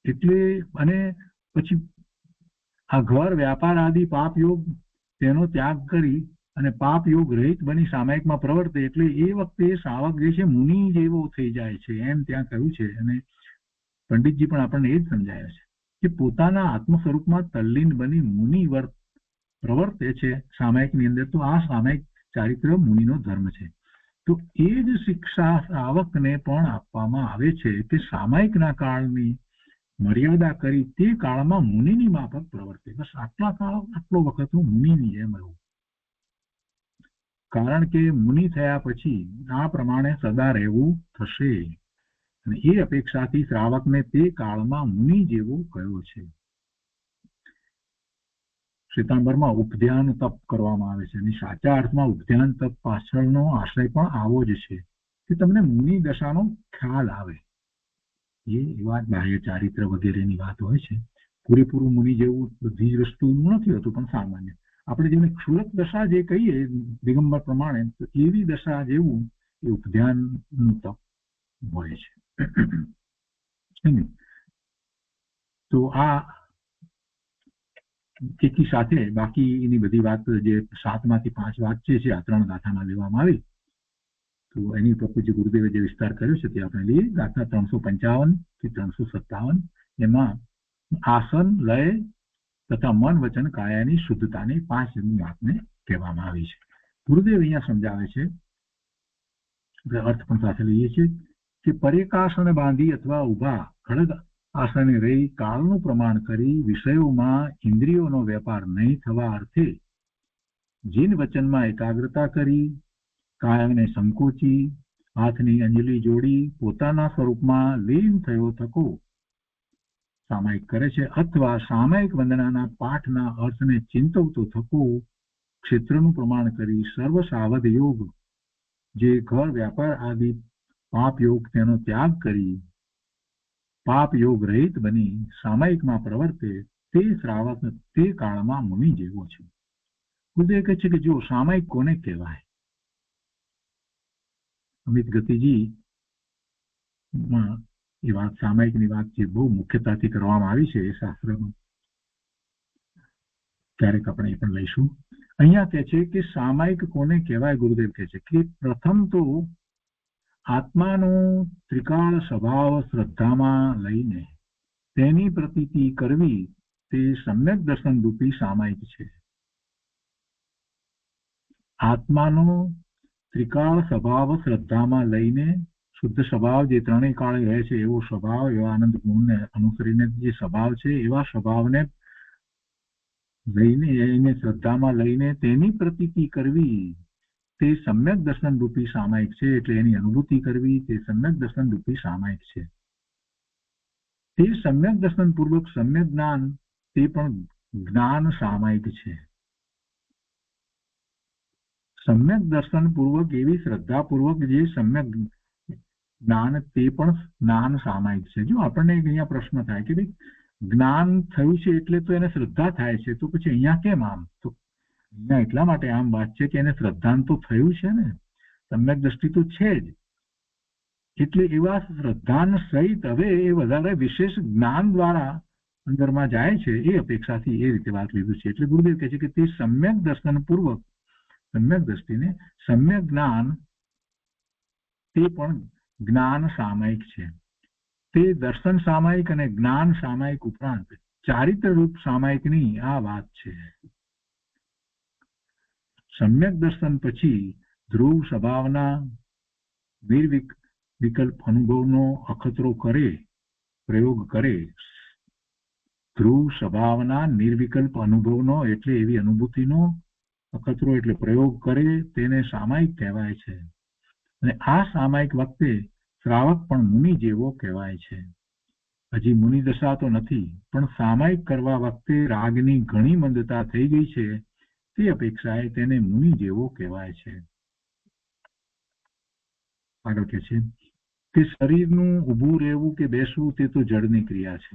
એટલે અને પછી આ ઘર વ્યાપાર આદિ પાપ યોગ તેનો ત્યાગ કરી અને પાપ યોગ રહિત બની સામાયિકમાં પ્રવર્તે. એટલે એ વખતે શ્રાવક જે છે મુનિ જેવો થઈ જાય છે, એમ ત્યાં કહ્યું છે. અને પંડિતજી પણ આપણને એ જ સમજાવે છે કે પોતાના આત્મ સ્વરૂપમાં તલ્લીન બની મુનિ પ્રવર્તે છે સામાયિકની અંદર. તો આ સામાયિક ચારિત્ર મુનિનો ધર્મ છે. તો એ જ શિક્ષા શ્રાવકને પણ આપવામાં આવે છે કે સામાયિકના કાળની મર્યાદા કરી તે કાળમાં મુનિની માફક પ્રવર્તે. બસ આટલા કાળ, આટલો વખત હું મુનિની જેમ રહું. કારણ કે મુનિ થયા પછી આ પ્રમાણે સદા રહેવું થશે. અને એ અપેક્ષાથી શ્રાવકને તે કાળમાં મુનિ જેવો કયો છે. શ્વેતાંબરમાં ઉપધ્યાન તપ કરવામાં આવે છે. અને સાચા અર્થમાં ઉપધ્યાન તપ પાછળનો આશય પણ આવો જ છે કે તમને મુનિ દશાનો ખ્યાલ આવે. એ વાત બાહ્ય ચારિત્ર વગેરેની વાત હોય છે. પૂરેપૂરું મુનિ જેવું બધી જ વસ્તુ નથી હોતું, પણ સામાન્ય આપણે જેને ક્ષુલક દશા જે કહીએ દિગંબર પ્રમાણે, તો એવી દશા જેવું એ ઉપધ્યાનનું તપ હોય છે. તો આ એકી સાથે બાકીની બધી વાત જે 7માંથી 5 વાત છે આ 3 ગાથામાં લેવામાં આવી. તો એની ઉપર જે ગુરુદેવે જે વિસ્તાર કર્યો છે તે આપણે લઈએ. ગાથા 355 થી 357. એમાં આસન, લય તથા મન વચન કાયાની શુદ્ધતાની 5 વાતને કહેવામાં આવી છે. ગુરુદેવ અહીંયા સમજાવે છે, અર્થ પણ સાથે લઈએ છીએ, કે પરેકાસન બાંધી અથવા ઉભા ખડગ આસને રહી કાળનું પ્રમાણ કરી વિષયોમાં ઇન્દ્રિયોનો વેપાર નહીં થવા અર્થે જીન વચનમાં એકાગ્રતા કરી કાયાને સંકોચી હાથની અંજલિ જોડી પોતાના સ્વરૂપમાં લીન થયો થકો સામાયિક કરે છે. અથવા સામાયિક વંદનાના પાઠના અર્થને ચિંતવતો થકો ક્ષેત્રનું પ્રમાણ કરી સર્વ સાવધ યોગ જે ઘર વ્યાપાર આદિ પાપ યોગ તેનો ત્યાગ કરી પાપ યોગ રહિત બની સામાયિકમાં પ્રવર્તે તે શ્રાવક તે કાળમાં મુનિ જેવો છે. ગુરુદેવ કહે છે કે જો સામાયિક કોને કહેવાય? અમિત ગતિજી એ વાત સામાયિકની વાત જે બહુ મુખ્યતાથી કરવામાં આવી છે એ શાસ્ત્રમાં, ક્યારેક આપણે એ પણ લઈશું. અહીંયા કહે છે કે સામાયિક કોને કહેવાય? ગુરુદેવ કહે છે કે પ્રથમ તો આત્માનો ત્રિકાળ સ્વભાવ શ્રદ્ધામાં લઈને તેની પ્રતીતિ કરવી તે સમ્યક દર્શન રૂપી સામાયિક છે. આત્માનો ત્રિકાળ સ્વભાવ શ્રદ્ધામાં લઈને શુદ્ધ સ્વભાવ જે ત્રણેય કાળે રહે છે એવો સ્વભાવ, એવા આનંદ ગુણને અનુસરીને જે સ્વભાવ છે એવા સ્વભાવને લઈને, એને શ્રદ્ધામાં લઈને તેની પ્રતીતિ કરવી તે સમ્યક દર્શન રૂપી સામાયિક છે. એટલે એની અનુભૂતિ કરવી તે સમ્યક દર્શન રૂપી સામાયિક છે. તે સમ્યક દર્શન પૂર્વક સમ્યક જ્ઞાન તે પણ જ્ઞાન સામાયિક છે. સમ્યક દર્શન પૂર્વક એવી શ્રદ્ધા પૂર્વક જે સમ્યક જ્ઞાન તે પણ જ્ઞાન સામાયિક છે. જો આપણને અહીંયા પ્રશ્ન થાય કે ભાઈ જ્ઞાન થયું છે એટલે તો એને શ્રદ્ધા થાય છે, તો પછી અહીંયા કેમ આમ? તો અહીંયા એટલા માટે આમ વાત છે કે એને શ્રદ્ધાન તો થયું છે ને, સમ્યક દ્રષ્ટિ તો છે જ. એટલે એવા શ્રદ્ધાન સહિત હવે એ વધારે વિશેષ જ્ઞાન દ્વારા અંદરમાં જાય છે એ અપેક્ષાથી એ રીતે વાત લીધું છે. એટલે ગુરુદેવ કહે છે કે તે સમ્યક દર્શન પૂર્વક સમ્યક દ્રષ્ટિને સમ્યક જ્ઞાન તે પણ જ્ઞાન સામાયિક છે. તે દર્શન સામાયિક અને જ્ઞાન સામાયિક ઉપરાંત ચારિત્ર રૂપ સામાયિકની આ વાત છે. સમ્યક દર્શન પછી ધ્રુવ સ્વભાવના નિર્વિકલ્પ અનુભવનો અખતરો કરે, પ્રયોગ કરે. ધ્રુવ સ્વભાવના નિર્વિકલ્પ અનુભવનો એટલે એવી અનુભૂતિનો અખતરો એટલે પ્રયોગ કરે તેને સામાયિક કહેવાય છે. અને આ સામાયિક વખતે શ્રાવક પણ મુનિ જેવો કહેવાય છે. હજી મુનિ દશા તો નથી, પણ સામાયિક કરવા વખતે રાગની ઘણી મંદતા થઈ ગઈ છે તે અપેક્ષાએ તેને મુનિ જેવો કહેવાય છે. આગળ કે છે કે શરીરનું ઊભું રહેવું કે બેસવું તે તો જડની ક્રિયા છે,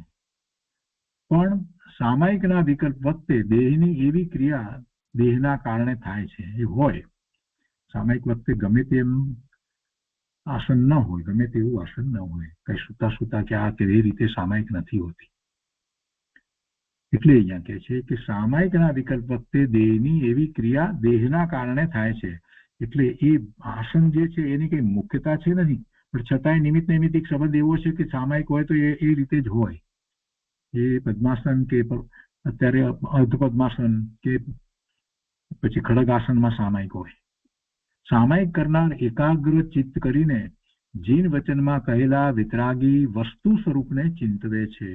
પણ સામાયિકના વિકલ્પ વખતે દેહની એવી ક્રિયા દેહના કારણે થાય છે. એ હોય સામાયિક વખતે ગમે તેમ આસન ન હોય, ગમે તેવું આસન ન હોય, કઈ સુતા સુતા કે આ કે એ રીતે સામાયિક નથી હોતી. એટલે અહીંયા કહે છે કે સામાયિકના વિકલ્પ વખતે દેહની એવી ક્રિયા દેહના કારણે થાય છે. એટલે એ આસન જે છે એની કઈ મુખ્યતા છે નથી, પણ છતાંય નિમિત્ત નૈમિત્તિક સંબંધ એવો છે કે સામાયિક હોય તો એ રીતે જ હોય. એ પદ્માસન કે અત્યારે અર્ધ પદ્માસન કે પછી ખડગાસનમાં સામાયિક હોય. સામાયિક કરનાર એકાગ્ર ચિત્ત કરીને જીન વચનમાં કહેલા વિતરાગી વસ્તુ સ્વરૂપને ચિંતવે છે.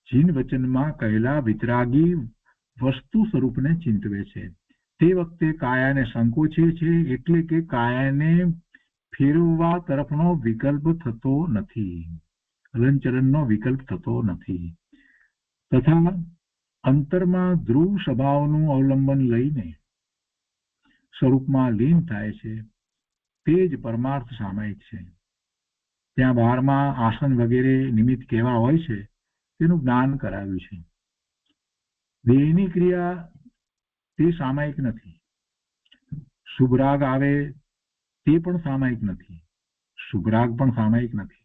જીન વચનમાં કહેલા વિતરાગી વસ્તુ સ્વરૂપને ચિંતવે છે. તે વખતે કાયાને સંકોચે છે, એટલે કે કાયાને ફેરવવા તરફનો વિકલ્પ થતો નથી, હલનચલનનો વિકલ્પ થતો નથી. તથા અંતરમાં ધ્રુવ સ્વભાવનું અવલંબન લઈને સ્વરૂપમાં લીન થાય છે. તે જ પરમાર્થ સામાયિક છે. ત્યાં બહારમાં આસન વગેરે નિમિત્ત કેવા હોય છે તેનું જ્ઞાન કરાવ્યું છે. દેહની ક્રિયા તે સામાયિક નથી. શુભરાગ આવે તે પણ સામાયિક નથી, શુભરાગ પણ સામાયિક નથી,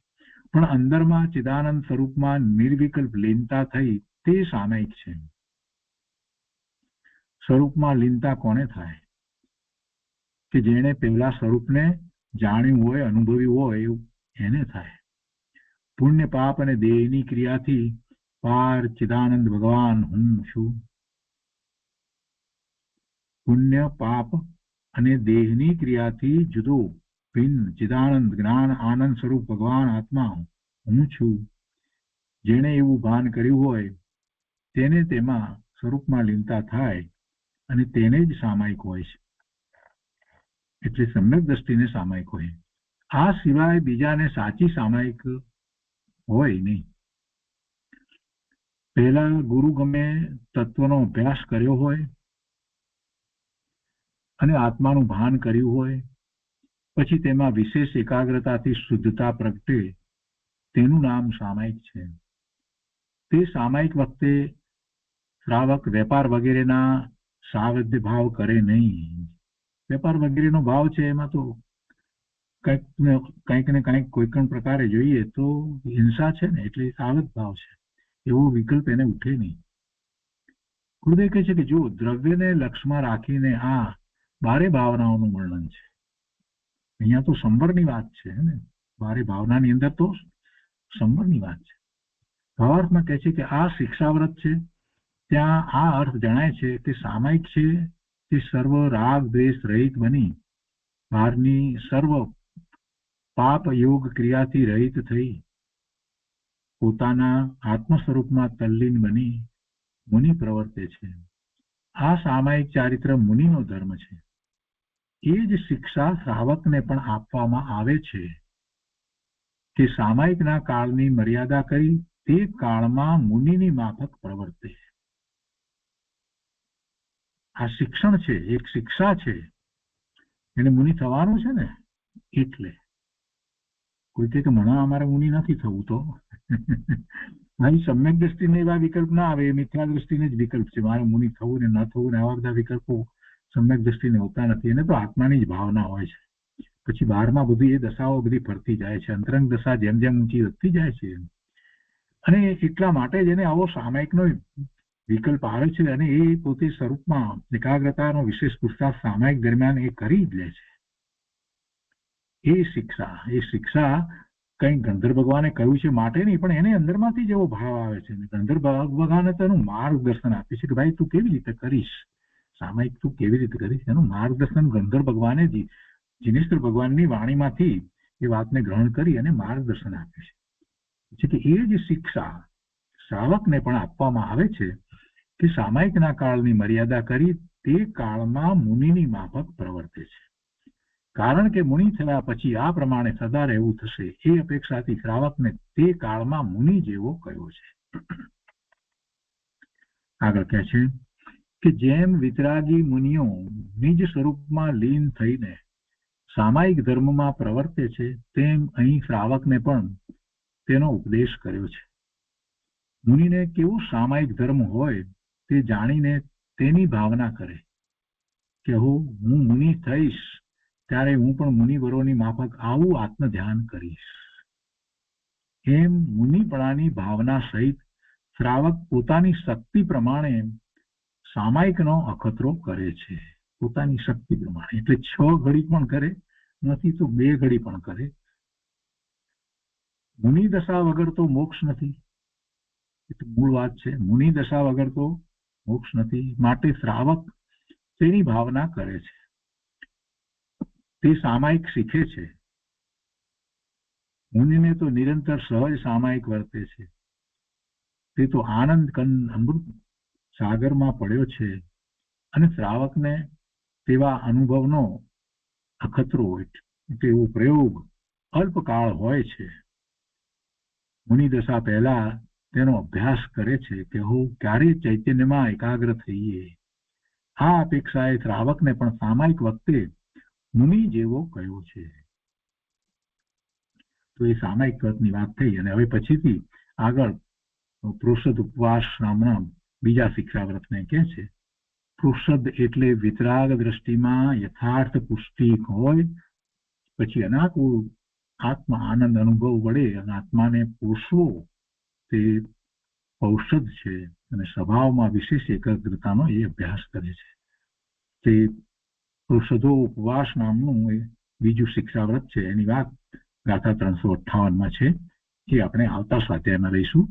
પણ અંદરમાં ચિદાનંદ સ્વરૂપમાં નિર્વિકલ્પ લીનતા થઈ તે સામાયિક છે. સ્વરૂપમાં લીનતા કોને થાય? કે જેણે પહેલા સ્વરૂપને જાણ્યું હોય, અનુભવ્યું હોય એને થાય. પુણ્ય પાપ અને દેહની ક્રિયાથી પાર ચિદાનંદ ભગવાન હું છું. પુણ્ય પાપ અને દેહની ક્રિયાથી જુદો ભિન્ન ચિદાનંદ જ્ઞાન આનંદ સ્વરૂપ ભગવાન આત્મા હું છું. જેણે એવું ભાન કર્યું હોય તેને તેમાં સ્વરૂપમાં લીનતા થાય અને તેને જ સામાયિક હોય છે. એટલે સમ્યક દ્રષ્ટિને સામાયિક હોય. આ સિવાય બીજાને સાચી સામાયિક હોય નહીં. પહેલા ગુરુ ગમે તત્વનો અભ્યાસ કર્યો હોય અને આત્માનું ભાન કર્યું હોય, પછી તેમાં વિશેષ એકાગ્રતાથી શુદ્ધતા પ્રગટે તેનું નામ સામાયિક છે. તે સામાયિક વખતે શ્રાવક વેપાર વગેરેના સાવધ્ય ભાવ કરે નહીં. વેપાર વગેરેનો ભાવ છે એમાં તો કંઈક ને કંઈક કોઈ પણ પ્રકારે જોઈએ તો હિંસા છે ને, એટલે સાવધ ભાવ છે, એવો વિકલ્પ એને ઉઠે નહીં. ગુરુદેવ કહે છે કે જો દ્રવ્યને લક્ષમાં રાખીને આ બારે ભાવનાઓનું વર્ણન છે. અહીંયા તો સંવરની વાત છે ને, બારે ભાવનાની અંદર તો સંવરની વાત છે. ભાવાર્થમાં કહે છે કે આ શિક્ષાવ્રત છે, ત્યાં આ અર્થ જણાય છે કે સામાયિક છે તે સર્વ રાગ દ્વેષ રહિત બની બહારની સર્વ પાપ યોગ ક્રિયાથી રહિત થઈ પોતાના આત્મ સ્વરૂપમાં તલ્લીન બની મુનિ પ્રવર્તે છે. આ સામાયિક ચારિત્ર મુનિનો ધર્મ છે. એ જ શિક્ષા શ્રાવકને પણ આપવામાં આવે છે કે સામાયિકના કાળની મર્યાદા કરી તે કાળમાં મુનિની માફક પ્રવર્તે. આ શિક્ષણ છે, એક શિક્ષા છે. એને મુનિ થવાનું છે ને, એટલે કોઈ કે મને અમારે મુનિ નથી થવું તો અહીં સમ્યક દ્રષ્ટિને એવા વિકલ્પ ના આવે, એ મિથ્યા દ્રષ્ટિને જ વિકલ્પ છે. મારે મુનિ થવું ને ન થવું ને આવા બધા વિકલ્પો સમ્યક દ્રષ્ટિને હોતા નથી. એને તો આત્માની જ ભાવના હોય છે. પછી બહારમાં બધી એ દશાઓ બધી ફરતી જાય છે. અંતરંગ દશા જેમ જેમ ઊંચી વધતી જાય છે અને એટલા માટે જ એને આવો સામાયિકનો વિકલ્પ આવે છે અને એ પોતે સ્વરૂપમાં એકાગ્રતાનો વિશેષ પુરુષાર્થ સામાયિક દરમિયાન એ કરી જ લે છે. એ શિક્ષા કઈ ગંધર્વ ભગવાને કહ્યું છે માટે નહીં, પણ એને અંદરમાંથી જેવો ભાવ આવે છે. ગંધર્વ ભગવાને તો એનું માર્ગદર્શન આપ્યું છે કે ભાઈ તું કેવી રીતે કરીશ, સામાયિક તું કેવી રીતે કરીશ, એનું માર્ગદર્શન ગંધર્વ ભગવાને જીનેશ્વર ભગવાનની વાણીમાંથી એ વાતને ગ્રહણ કરી અને માર્ગદર્શન આપ્યું છે કે એ જ શિક્ષા શ્રાવકને પણ આપવામાં આવે છે કે સામાયિકના કાળની મર્યાદા કરી તે કાળમાં મુનિની માફક પ્રવર્તે છે. કારણ કે મુનિ થયા પછી આ પ્રમાણે સદા રહેવું થશે એ અપેક્ષાથી શ્રાવકને તે કાળમાં મુનિ જેવો કયો છે. આગળ કહે છે કે જેમ વિતરાગી મુનિઓ નિજ સ્વરૂપમાં લીન થઈને સામાયિક ધર્મમાં પ્રવર્તે છે તેમ અહીં શ્રાવકને પણ તેનો ઉપદેશ કર્યો છે. મુનિને કેવો સામાયિક ધર્મ હોય તે જાણીને તેની ભાવના કરે કે હું મુનિ થઈશ ત્યારે હું પણ મુનિવરોની માફક આવું આત્મ ધ્યાન કરીશ. એમ મુનિપણાની ભાવના સહિત શ્રાવક પોતાની શક્તિ પ્રમાણે સામાયિકનો અખતરો કરે છે. પોતાની શક્તિ પ્રમાણે, એટલે 6 ઘડી પણ કરે, નથી તો 2 ઘડી પણ કરે. મુનિ દશા વગર તો મોક્ષ નથી, એ તો મૂળ વાત છે. મુનિ દશા વગર તો મોક્ષ નથી, માટે શ્રાવક તેની ભાવના કરે છે. તે સામાયિક શીખે છે. મુનિને તો નિરંતર સહજ સામાયિક વર્તે છે. તે તો આનંદ કંદ અમૃત સાગરમાં પડ્યો છે અને શ્રાવકને તેવા અનુભવનો અખતરો હોય છે. તેવો પ્રયોગ અલ્પકાળ હોય છે. મુનિ દશા પહેલા તેનો અભ્યાસ કરે છે કે હું ક્યારે ચૈતન્યમાં એકાગ્ર થઈએ. આ અપેક્ષાએ શ્રાવકને પણ સામાયિક વખતે મુનિ જેવો કયો છે. તો એ સામાયિક વ્રતની વાત થઈ અને હવે પછીથી આગળ પ્રોષદ ઉપવાસ નામના બીજા શિક્ષા વ્રતને કહે છે. પ્રોષદ એટલે વિતરાગ દ્રષ્ટિમાં યથાર્થ પુષ્ટિ હોય, પછી અનાકુળ આત્મા આનંદ અનુભવ વડે અને આત્માને પોષવો તે ઔષધ છે અને સ્વભાવમાં વિશેષ એકાગ્રતાનો એ અભ્યાસ કરે છે. તે પ્રોષદો ઉપવાસ નામનું એ બીજું શિક્ષા વ્રત છે. એની વાત ગાથા 358 છે, જે આપણે આવતા સ્વાધ્યાયમાં લઈશું.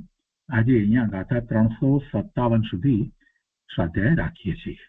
આજે અહીંયા ગાથા 357 સુધી સ્વાધ્યાય રાખીએ છીએ.